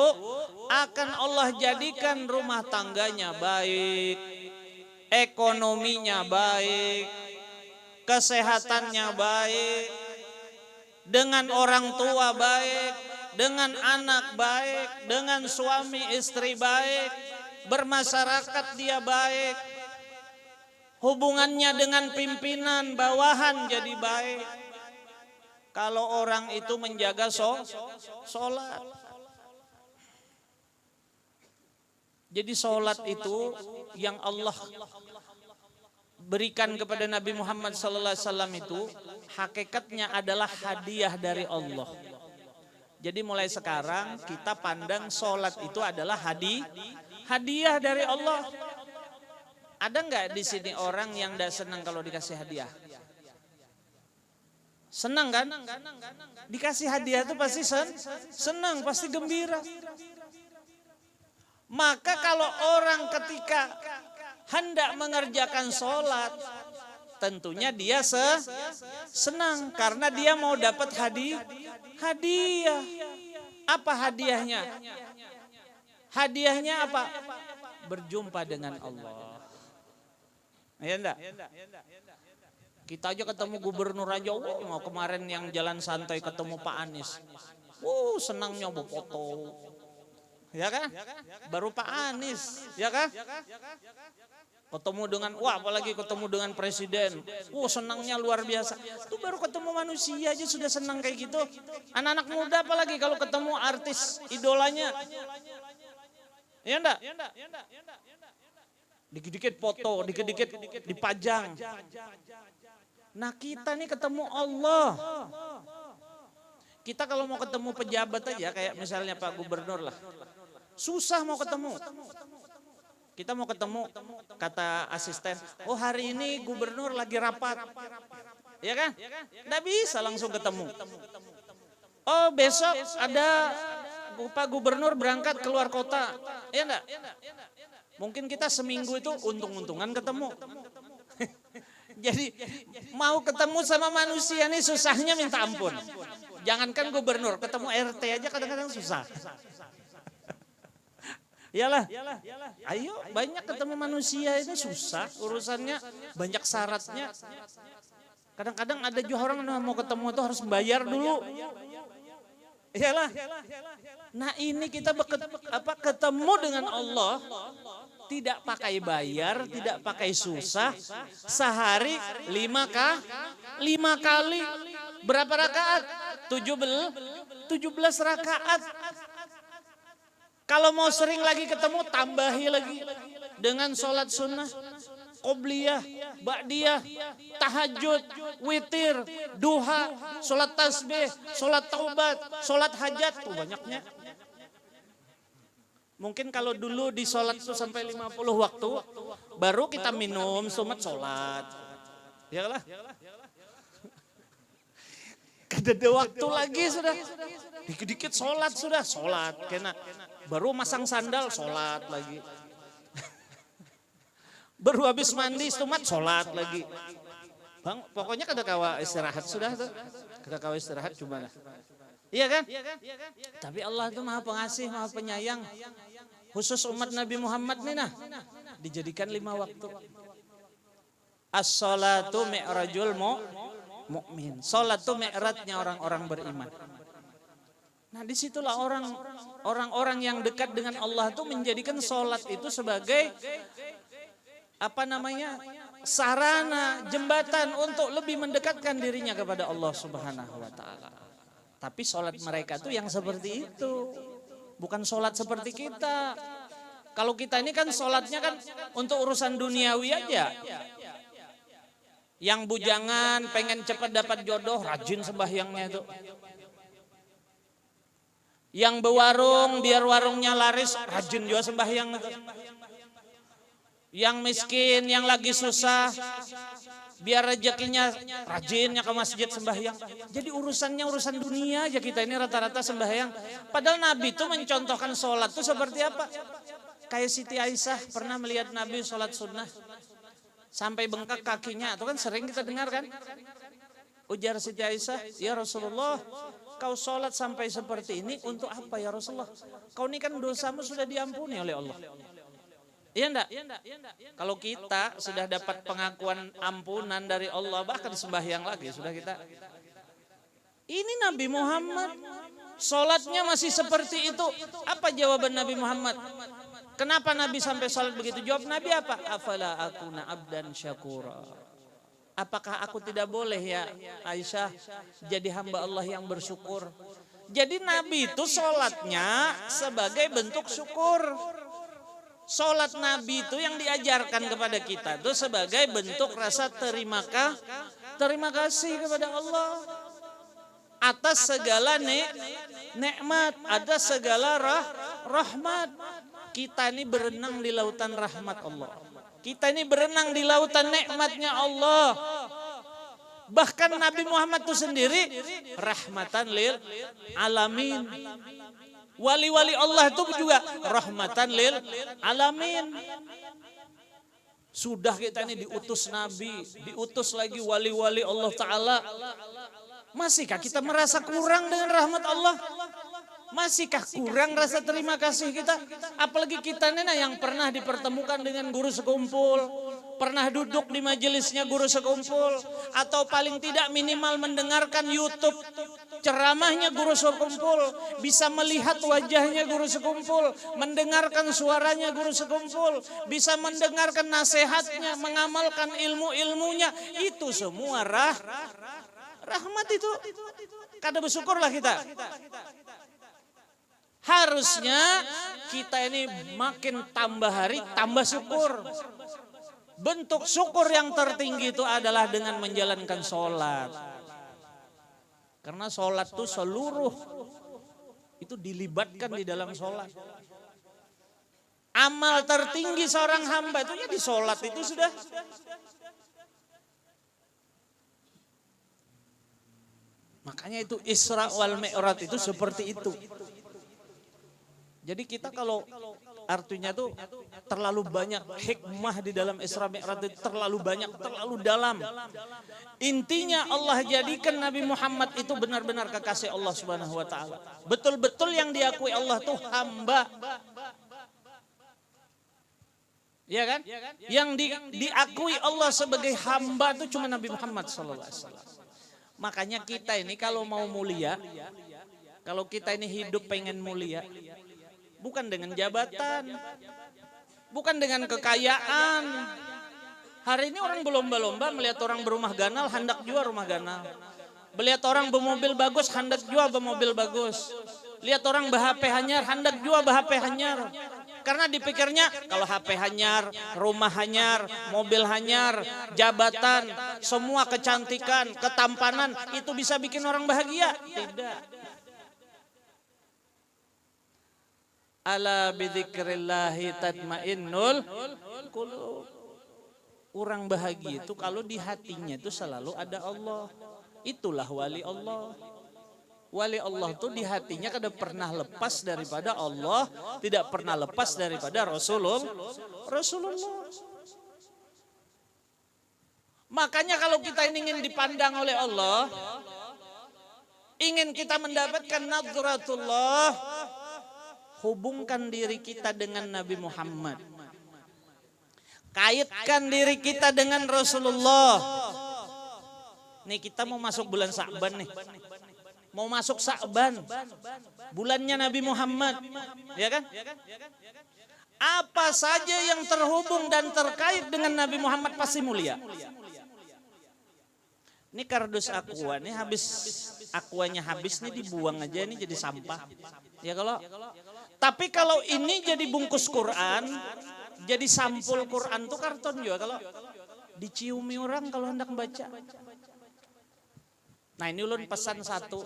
akan Allah jadikan rumah tangganya baik, ekonominya baik, kesehatannya baik, dengan orang tua baik, dengan anak baik, dengan suami istri baik, bermasyarakat dia baik, hubungannya dengan pimpinan bawahan jadi baik. Kalau orang itu menjaga sholat. Jadi sholat itu yang Allah berikan kepada Nabi Muhammad sallallahu alaihi wasallam itu hakikatnya adalah hadiah dari Allah. Jadi mulai sekarang kita pandang sholat itu adalah hadiah dari Allah. Ada nggak di sini orang yang tidak senang kalau dikasih hadiah? Senang kan? Dikasih hadiah itu pasti senang, pasti gembira. Maka kalau orang ketika hendak mengerjakan sholat, tentunya dia senang karena dia mau dapat hadiah. Apa hadiahnya? Hadiahnya apa? Berjumpa dengan Allah. Ya enggak? Kita aja ketemu gubernur aja, mau kemarin yang jalan santai ketemu Pak Anies. Senangnya mau foto. Ya kan? Baru Pak Anies, ya kan? Ketemu dengan, apalagi ketemu dengan presiden. Senangnya luar biasa. Itu baru ketemu manusia aja sudah senang kayak gitu. Anak-anak muda apalagi kalau ketemu artis idolanya. Ya enggak? Dikit-dikit foto, dikit-dikit dipajang. Nah kita nih ketemu Allah. Kita kalau mau ketemu pejabat aja kayak misalnya Pak Gubernur lah. Susah mau ketemu. Kita mau ketemu, kata asisten, hari ini gubernur lagi rapat. Ya kan? Nggak bisa langsung ketemu. Besok ada Pak Gubernur berangkat keluar kota. Ya enggak? Mungkin kita seminggu itu untung-untungan ketemu. Jadi mau ketemu sama manusia nih susahnya minta ampun. Jangankan gubernur, ketemu RT aja kadang-kadang susah. Iyalah, ayo banyak ketemu manusia itu susah urusannya, banyak syaratnya. Kadang-kadang ada juga orang yang mau ketemu itu harus bayar dulu. Iyalah. Nah ini kita ketemu dengan Allah tidak pakai bayar, tidak pakai susah, sehari 5 kali. Berapa rakaat? 17 rakaat. Kalau mau sering lagi ketemu, tambahi lagi dengan sholat sunnah, qobliyah, ba'diyah, tahajud, witir, duha, sholat tasbih, sholat taubat, sholat hajat, banyaknya. Mungkin kalau dulu di sholat itu sampai 50 waktu, baru kita minum, sumat sholat. Ya lah. Ada waktu lagi sudah, dikit-dikit sholat sudah, sholat. Kena baru masang sandal, sholat lagi. Baru habis mandi, sumat, sholat lagi. Bang, pokoknya kada kawa istirahat sudah tuh. Kada kawa istirahat cuma. Iya kan? Tapi Allah itu maha pengasih, maha penyayang. Khusus umat Nabi Muhammad nih dijadikan 5 waktu. As-salatu mi'rajul mu'min. Salat itu mi'rajnya orang-orang beriman. Nah disitulah orang-orang yang dekat dengan Allah itu menjadikan salat itu sebagai sarana, jembatan untuk lebih mendekatkan dirinya kepada Allah Subhanahu wa taala. Tapi salat mereka tuh yang seperti itu. Bukan sholat seperti kita. Kalau kita ini kan sholatnya kan untuk urusan duniawi aja. Yang bujangan pengen cepat dapat jodoh, rajin sembahyangnya itu. Yang berwarung biar warungnya laris, rajin juga sembahyang itu. Yang miskin, yang lagi susah, biar rezekinya rajinnya ke masjid sembahyang. Jadi urusannya urusan dunia aja kita ini rata-rata sembahyang. Padahal Nabi itu mencontohkan sholat itu seperti apa? Kayak Siti Aisyah pernah melihat Nabi sholat sunnah. Sampai bengkak kakinya, itu kan sering kita dengar kan? Ujar Siti Aisyah, ya Rasulullah, kau sholat sampai seperti ini untuk apa ya Rasulullah? Kau ini kan dosamu sudah diampuni oleh Allah. Iya enggak? Kalau kita sudah dapat pengakuan ampunan dari Allah, bahkan sembahyang lagi sudah kita. Ini Nabi Muhammad, sholatnya masih seperti itu. Apa jawaban Nabi Muhammad? Kenapa Nabi sampai sholat begitu? Jawab Nabi apa? Afala akuna abdan syakura. Apakah aku tidak boleh ya Aisyah jadi hamba Allah yang bersyukur? Jadi Nabi itu sholatnya sebagai bentuk syukur. Sholat Nabi itu yang diajarkan kepada kita itu sebagai bentuk rasa terima kasih kepada Allah atas segala nikmat, atas segala rahmat. Kita ini berenang di lautan rahmat Allah. Kita ini berenang di lautan nikmatnya Allah. Bahkan Nabi Muhammad itu sendiri rahmatan lil alamin. Wali-wali Allah itu juga rahmatan lil alamin. Sudah kita ini diutus Nabi, diutus lagi wali-wali Allah Ta'ala. Masihkah kita merasa kurang dengan rahmat Allah? Masihkah kurang rasa terima kasih kita? Apalagi kita ini yang pernah dipertemukan dengan guru sekumpul, pernah duduk di majelisnya guru sekumpul, atau paling tidak minimal mendengarkan YouTube ceramahnya guru sekumpul, bisa melihat wajahnya guru sekumpul, mendengarkan suaranya guru sekumpul, bisa mendengarkan nasihatnya, mengamalkan ilmu-ilmunya. Itu semua rahmat itu. Kada bersyukurlah kita. Harusnya kita ini makin tambah hari tambah syukur. Bentuk syukur yang tertinggi itu adalah dengan menjalankan sholat. Karena sholat itu seluruh itu dilibatkan di dalam sholat. Amal tertinggi seorang hamba itu ya di sholat itu sudah. Makanya itu Isra wal Mi'raj itu seperti itu. Jadi kita kalau artinya tuh terlalu banyak hikmah di dalam Isra Mi'raj itu terlalu banyak, terlalu dalam. Intinya Allah jadikan Nabi Muhammad itu benar-benar kekasih Allah Subhanahu wa taala. Betul-betul yang diakui Allah tuh hamba. Ya kan? Yang diakui Allah sebagai hamba itu cuma Nabi Muhammad sallallahu alaihi wasallam. Makanya kita ini kalau mau mulia, kalau kita ini hidup pengen mulia, bukan dengan jabatan, bukan dengan kekayaan. Hari ini orang berlomba-lomba melihat orang berumah ganal, hendak jual rumah ganal. Melihat orang bermobil bagus, hendak jual bermobil bagus. Lihat orang ber-HP hanyar, hendak jual ber-HP hanyar. Karena dipikirnya kalau HP hanyar, rumah hanyar, mobil hanyar, jabatan, semua kecantikan, ketampanan itu bisa bikin orang bahagia. Tidak. Ala bidzikrillahi tatmainnul qulub. Orang bahagia itu kalau di hatinya itu selalu ada Allah. Itulah wali Allah. Wali Allah itu di hatinya kada pernah lepas daripada Allah, tidak pernah lepas daripada Rasulullah. Makanya kalau kita ingin dipandang oleh Allah, ingin kita mendapatkan nadratullah, hubungkan diri kita dengan Nabi Muhammad. Kaitkan diri kita dengan Rasulullah. Nih kita mau masuk bulan Sa'ban nih. Mau masuk Sa'ban. Bulannya Nabi Muhammad. Ya kan? Apa saja yang terhubung dan terkait dengan Nabi Muhammad pasti mulia. Ini kardus aqua nih habis, aquanya habis nih dibuang aja nih jadi sampah. Ya kalau tapi kalau ini jadi bungkus Quran, jadi sampul Quran tuh karton juga kalau diciumi orang kalau hendak baca. Nah ini ulun pesan satu,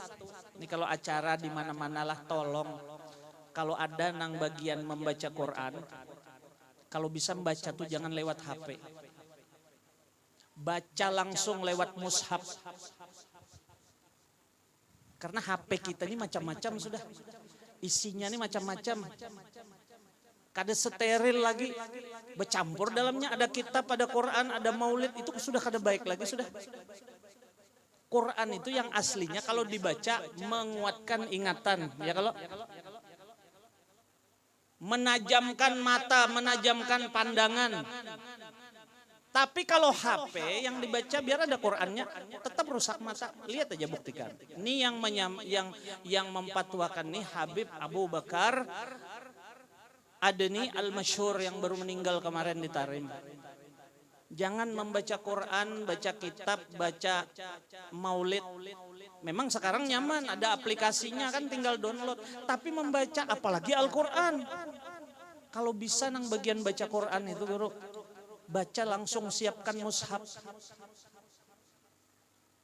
ini kalau acara di mana-mana lah tolong kalau ada nang bagian membaca Quran, kalau bisa membaca tuh jangan lewat HP. Baca langsung lewat mushaf. Karena HP kita ini macam-macam sudah. Isinya ini macam-macam. Kada steril lagi. Bercampur dalamnya ada kitab, ada Quran, ada maulid. Itu sudah kada baik lagi sudah. Quran itu yang aslinya kalau dibaca menguatkan ingatan. Ya kalau menajamkan mata, menajamkan pandangan. Tapi kalau HP yang dibaca biar ada Qurannya tetap rusak mata. Lihat aja buktikan. Ini yang mempatwakan nih Habib Abu Bakar Adni Al-Masyhur yang baru meninggal kemarin di Tarim. Jangan membaca Quran, baca kitab, baca maulid. Memang sekarang nyaman, ada aplikasinya kan tinggal download. Tapi membaca apalagi Al-Quran. Kalau bisa nang bagian baca Quran itu guru, baca langsung siapkan mushaf.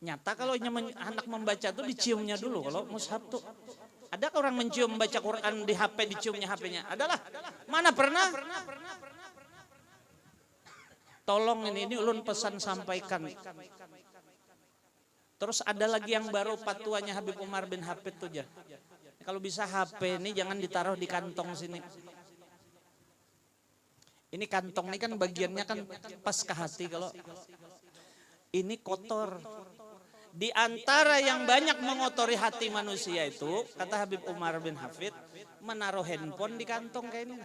Nyata kalau anak membaca tuh diciumnya dulu kalau mushaf tuh. Ada orang mencium baca Quran di HP, diciumnya HP-nya? Adalah. Mana pernah? Tolong ini ulun pesan sampaikan. Terus ada lagi yang baru patuanya Habib Umar bin Hafid tuh ya. Kalau bisa HP ini jangan ditaruh di kantong sini. Ini kantong ini kan bagiannya kan pas ke hati, kalau ini kotor. Di antara yang banyak mengotori hati manusia itu, kata Habib Umar bin Hafid, menaruh handphone di kantong kayak ini.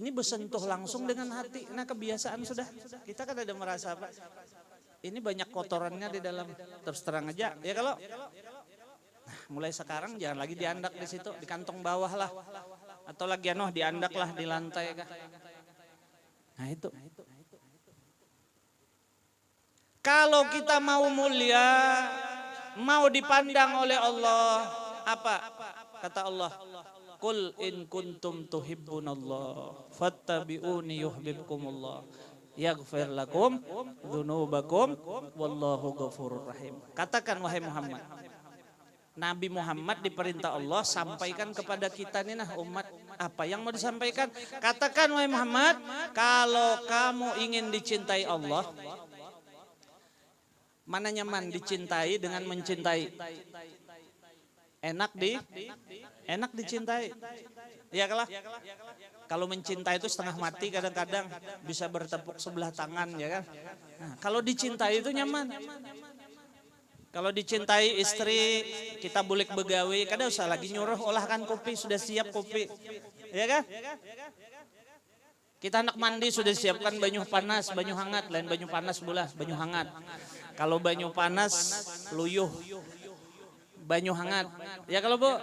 Ini bersentuh langsung dengan hati. Nah kebiasaan sudah. Kita kan ada merasa apa? Ini banyak kotorannya di dalam. Terus terang aja. Ya kalau nah, mulai sekarang jangan lagi diandak di situ, di kantong bawah lah. Atau lagi diandak lah di lantai kah. Nah itu. Kalau kita mau mulia, mau dipandang oleh Allah, apa? Kata Allah, Qul in kuntum tuhibbunallah fattabi'uni yuhibbukumullah yaghfir lakum dzunubakum wallahu ghafurur rahim. Katakan wahai Muhammad. Nabi Muhammad diperintah Allah sampaikan kepada kita nih umat, apa yang mau disampaikan? Katakan wahai Muhammad, kalau kamu ingin dicintai Allah, mana nyaman dicintai dengan mencintai? Enak dicintai. Ya kalau mencintai itu setengah mati kadang-kadang bisa bertepuk sebelah tangan ya kan. Nah, kalau dicintai itu nyaman. Kalau dicintai istri, kita bulik begawi, kadang usah lagi nyuruh olahkan kopi, sudah siap kopi. Ya kan? Kita anak mandi sudah siapkan banyu panas, banyu hangat, lain banyu panas pula, banyu hangat. Kalau banyu panas, luyuh, banyu hangat. Ya kalau Bu,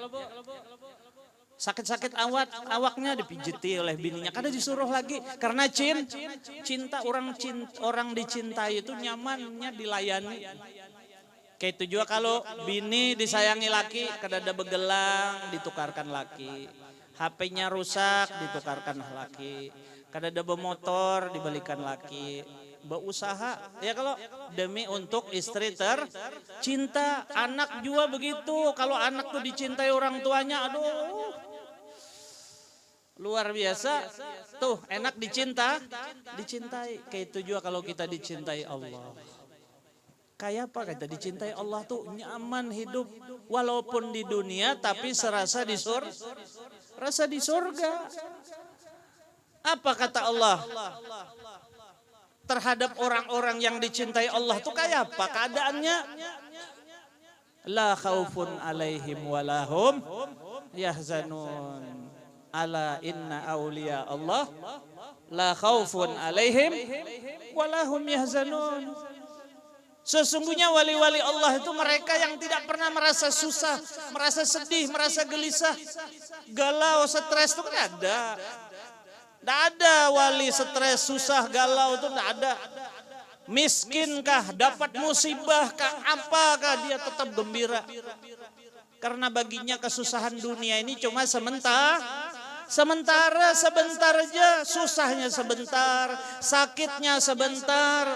sakit-sakit awaknya dipijiti oleh bininya. Kadang disuruh lagi, karena cinta orang dicintai itu nyamannya dilayani. Kayak itu juga kalau bini disayangi laki, kadang ada begelang, ditukarkan laki. HP-nya rusak, ditukarkan laki. Kadang ada bermotor, dibalikan laki. Berusaha, ya kalau demi untuk istri tercinta. Anak juga begitu, kalau anak tuh dicintai orang tuanya, aduh luar biasa. Tuh enak dicintai. Kayak itu juga kalau kita dicintai Allah. Kayak apa kita dicintai Allah tuh nyaman hidup. Walaupun di dunia tapi serasa di surga. Apa kata Allah terhadap orang-orang yang dicintai Allah tuh kayak apa keadaannya? La khaufun alaihim walahum yahzanun. Ala inna awliya Allah la khaufun alaihim walahum yahzanun. Sesungguhnya wali-wali Allah itu mereka yang tidak pernah merasa susah, merasa sedih, merasa gelisah, galau, stres itu kan ada. Tidak ada wali stres, susah, galau itu tidak ada. Miskinkah, dapat musibahkah, apakah dia tetap gembira. Karena baginya kesusahan dunia ini cuma sebentar aja, susahnya sebentar, sakitnya sebentar.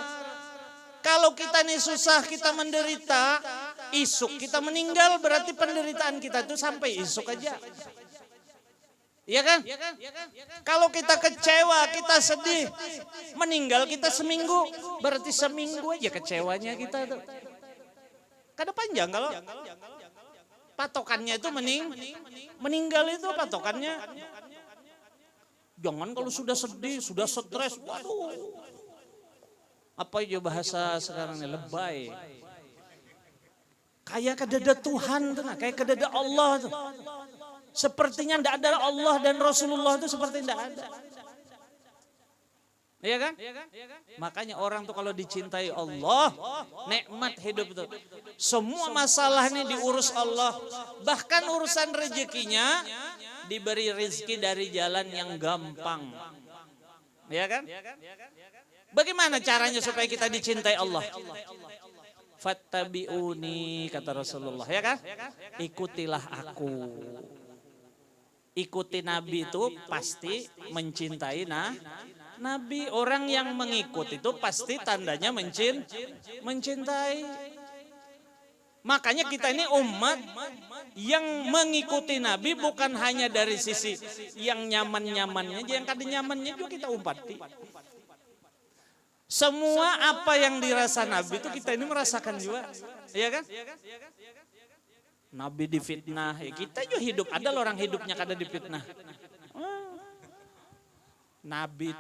Kalau kita ini susah, kita menderita, isuk kita meninggal, berarti penderitaan kita itu sampai isuk aja. Iya kan? Kalau kita kecewa, kita sedih, meninggal kita seminggu, berarti seminggu aja kecewanya kita itu. Kada panjang kalau patokannya itu meninggal itu patokannya. Jangan kalau sudah sedih, sudah stres, waduh. Apa aja bahasa sekarang ini lebay. Kayak kedada Tuhan tuh, kayak kedada Allah tuh. Sepertinya tidak ada Allah dan Rasulullah itu seperti tidak ada. Iya kan? Makanya orang tuh kalau dicintai Allah, nikmat hidup itu. Semua masalah ini diurus Allah. Bahkan urusan rezekinya diberi rezeki dari jalan yang gampang. Iya kan? Bagaimana caranya supaya kita dicintai Allah? Fattabi'uni kata Rasulullah, ya kan? Ikutilah aku. ikuti Nabi itu pasti mencintai Nabi. Orang yang mengikuti itu pasti tandanya mencintai. Makanya kita ini umat yang mengikuti Nabi bukan hanya dari sisi yang nyaman-nyamannya, yang kada nyamannya juga kita umpati. Semua apa yang dirasa Nabi itu kita ini merasakan juga, ya kan? Nabi difitnah, ya kita juga hidup. Ada orang hidupnya kada difitnah. Nabi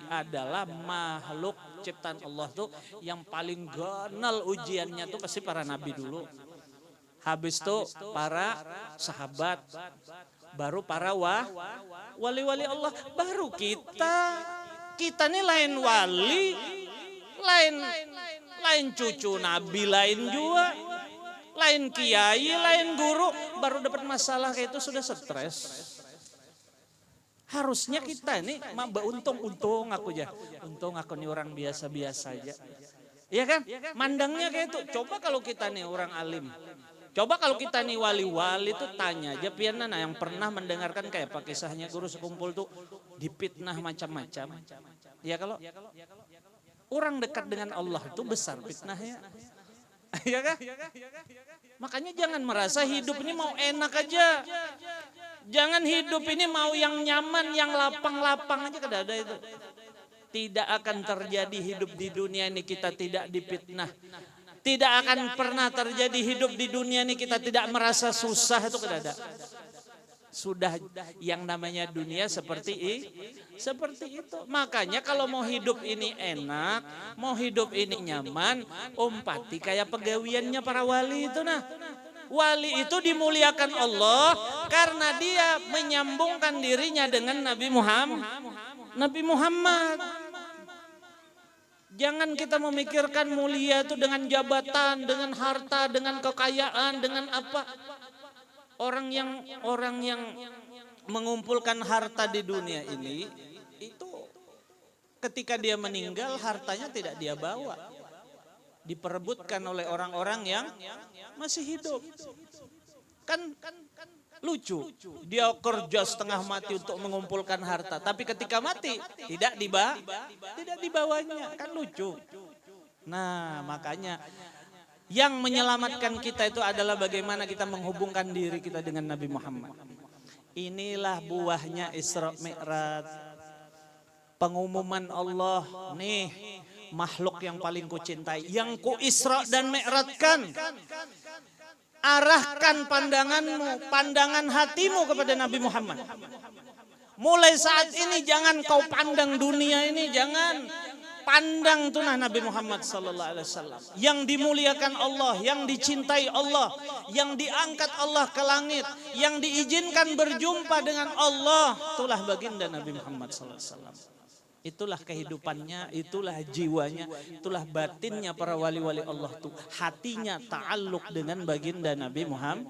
adalah makhluk ciptaan Allah tuh yang paling ganal ujiannya tuh pasti para nabi dulu. Habis itu para sahabat, baru para wali-wali Allah, baru kita. Kita nih lain wali, lain cucu nabi lain juga, lain kiai, lain guru, baru dapat masalah kayak itu sudah stres. Harusnya kita ini untung aku aja. Untung aku nih orang biasa-biasa aja. Iya kan? Mandangnya kayak itu. Coba kalau kita nih orang alim. Coba kalau kita nih wali-wali tuh tanya aja piana yang pernah mendengarkan kayak apa kisahnya guru sekumpul tuh dipitnah macam-macam. Ya kalau orang dekat dengan Allah itu besar fitnahnya. Iya kan? Makanya jangan merasa hidup ini mau enak aja. Jangan hidup ini mau yang nyaman, yang lapang-lapang aja, kada ada itu. Tidak akan terjadi hidup di dunia ini kita tidak dipitnah. Tidak akan pernah terjadi hidup di dunia ini kita tidak merasa susah, itu kada ada. Sudah yang namanya dunia seperti itu. Makanya kalau mau hidup ini enak, mau hidup ini nyaman, umpati kayak pegawiannya para wali itu nah. Wali itu dimuliakan Allah karena dia menyambungkan dirinya dengan Nabi Muhammad. Jangan kita memikirkan mulia itu dengan jabatan, dengan harta, dengan kekayaan, dengan apa. Orang yang mengumpulkan harta di dunia ini itu ketika dia meninggal hartanya tidak dia bawa. Diperebutkan oleh orang-orang yang masih hidup. Kan lucu. Dia kerja setengah mati untuk mengumpulkan harta, tapi ketika mati tidak dibawanya. Kan lucu. Nah, makanya yang menyelamatkan kita itu adalah bagaimana kita menghubungkan diri kita dengan Nabi Muhammad. Inilah buahnya Isra Mi'raj. Pengumuman Allah, nih makhluk yang paling kucintai, yang ku Isra dan Mi'rajkan. Arahkan pandanganmu, pandangan hatimu kepada Nabi Muhammad. Mulai saat ini jangan kau pandang dunia ini, jangan. Pandang tunah Nabi Muhammad sallallahu alaihi wasallam yang dimuliakan Allah, yang dicintai Allah, yang diangkat Allah ke langit, yang diizinkan berjumpa dengan Allah. Itulah baginda Nabi Muhammad sallallahu alaihi wasallam. Itulah kehidupannya, itulah jiwanya, itulah batinnya para wali-wali Allah tuh. Hatinya ta'alluq dengan baginda Nabi Muhammad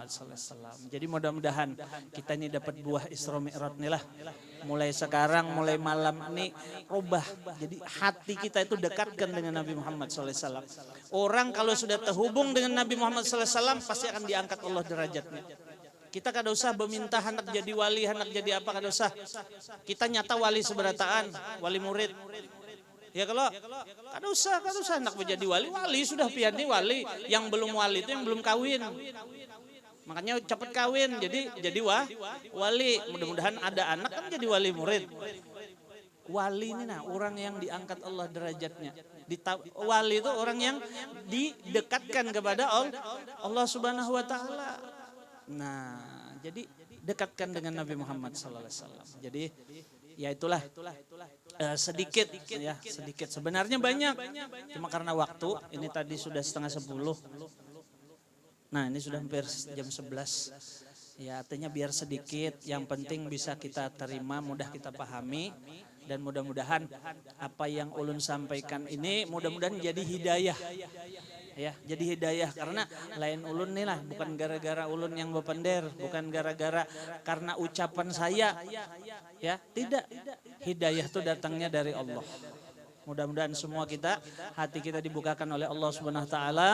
sallallahu alaihi wasallam. Jadi mudah-mudahan kita ini dapat buah Isra Mi'raj nih lah. Mulai sekarang, mulai malam ini rubah. Jadi hati kita itu dekatkan dengan Nabi Muhammad sallallahu alaihi wasallam. Orang kalau sudah terhubung dengan Nabi Muhammad sallallahu alaihi wasallam pasti akan diangkat Allah derajatnya. Kita kada usah meminta anak jadi wali, anak jadi apa, kada usah. Kita nyata wali seberataan, wali murid. Ya kalau kada usah anak menjadi wali sudah pian nih wali. Yang belum wali itu yang belum kawin. Makanya cepat kawin jadi wali. Mudah-mudahan ada anak kan jadi wali murid. Wali ini nah orang yang diangkat Allah derajatnya. Wali itu orang yang didekatkan kepada Allah Subhanahu wa taala. Nah, jadi dekatkan dengan Nabi Muhammad sallallahu alaihi wasallam. Jadi ya itulah sedikit. Sebenarnya banyak. Cuma karena waktu ini tadi sudah 9:30. Nah, ini sudah hampir jam 11. Ya, artinya biar sedikit, yang penting bisa kita terima, mudah kita pahami. Dan mudah-mudahan apa yang ulun sampaikan ini mudah-mudahan jadi hidayah. Ya, jadi hidayah karena lain ulun nih lah, bukan gara-gara ulun yang bepender, bukan gara-gara karena ucapan saya. Ya, tidak. Hidayah itu datangnya dari Allah. Mudah-mudahan semua kita, hati kita dibukakan oleh Allah Subhanahu wa taala,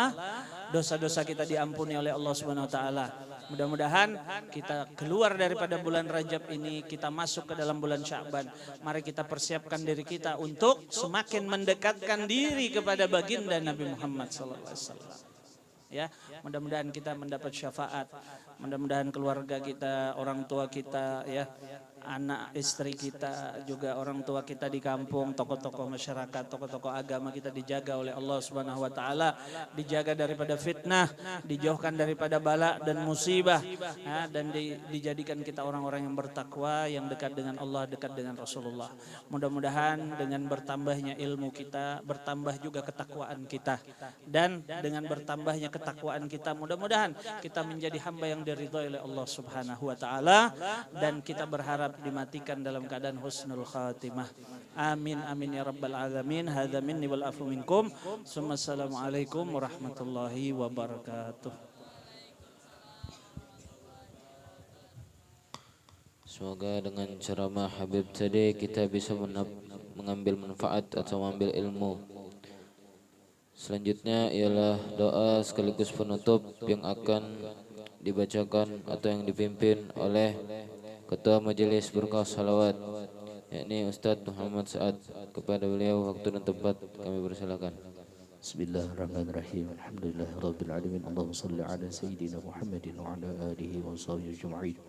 dosa-dosa kita diampuni oleh Allah Subhanahu wa taala. Mudah-mudahan kita keluar daripada bulan Rajab ini, kita masuk ke dalam bulan Sya'ban. Mari kita persiapkan diri kita untuk semakin mendekatkan diri kepada baginda Nabi Muhammad SAW. Ya, mudah-mudahan kita mendapat syafaat, mudah-mudahan keluarga kita, orang tua kita, ya, anak istri kita, juga orang tua kita di kampung, tokoh-tokoh masyarakat, tokoh-tokoh agama kita dijaga oleh Allah Subhanahu wa taala, dijaga daripada fitnah, dijauhkan daripada bala dan musibah, ya, dan dijadikan kita orang-orang yang bertakwa, yang dekat dengan Allah, dekat dengan Rasulullah. Mudah-mudahan dengan bertambahnya ilmu kita, bertambah juga ketakwaan kita, dan dengan bertambahnya ketakwaan kita, mudah-mudahan kita menjadi hamba yang diridhoi oleh Allah Subhanahu wa taala, dan kita berharap dimatikan dalam keadaan husnul khatimah. Amin amin ya rabbal alamin. Hadza minni wal afu minkum. Assalamualaikum warahmatullahi wabarakatuh. Semoga dengan ceramah Habib tadi kita bisa mengambil manfaat atau mengambil ilmu. Selanjutnya ialah doa sekaligus penutup yang akan dibacakan atau yang dipimpin oleh Ketua Majelis Berkah Salawat, yakni Ustadz Muhammad Sa'ad. Kepada beliau waktu dan tempat kami persilakan. Bismillahirrahmanirrahim. Alhamdulillahirabbil alamin. Allahumma shalli ala sayyidina Muhammadin wa ala alihi wa sahbihi ajma'in.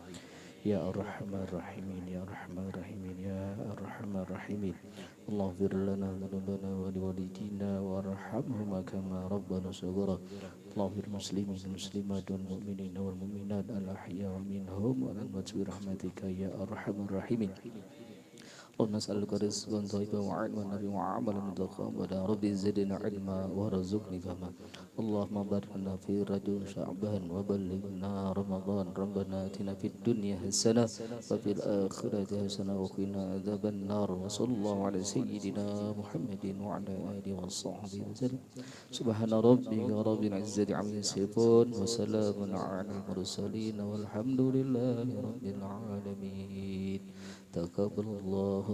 Ya Arhamar Rahimin, Ya Arhamar Rahimin, Ya Arhamar Rahimin. Allahumma ighfir lana dhunubana wa liwalidina warhamhuma kama rabbana saghira. Allahumma muslimin muslimat wal mu'minin wal mu'minat al ahya'i minhum wal amwat bi rahmatika ya Arhamar Rahimin. اللهم نسألك رزقا طيبا وعلما نافعا وعملا متقبلا ربي زدنا علما وارزقني فهما اللهم بارك لنا في رجب شعبان وبلغنا رمضان ربنا آتنا في الدنيا حسنة وفي الآخرة حسنة وقنا عذاب النار وصلى الله على سيدنا محمد وعلى آله وصحبه وسلم سبحان ربك رب العزة عما يصفون وسلام على المرسلين والحمد لله رب العالمين. تقبل الله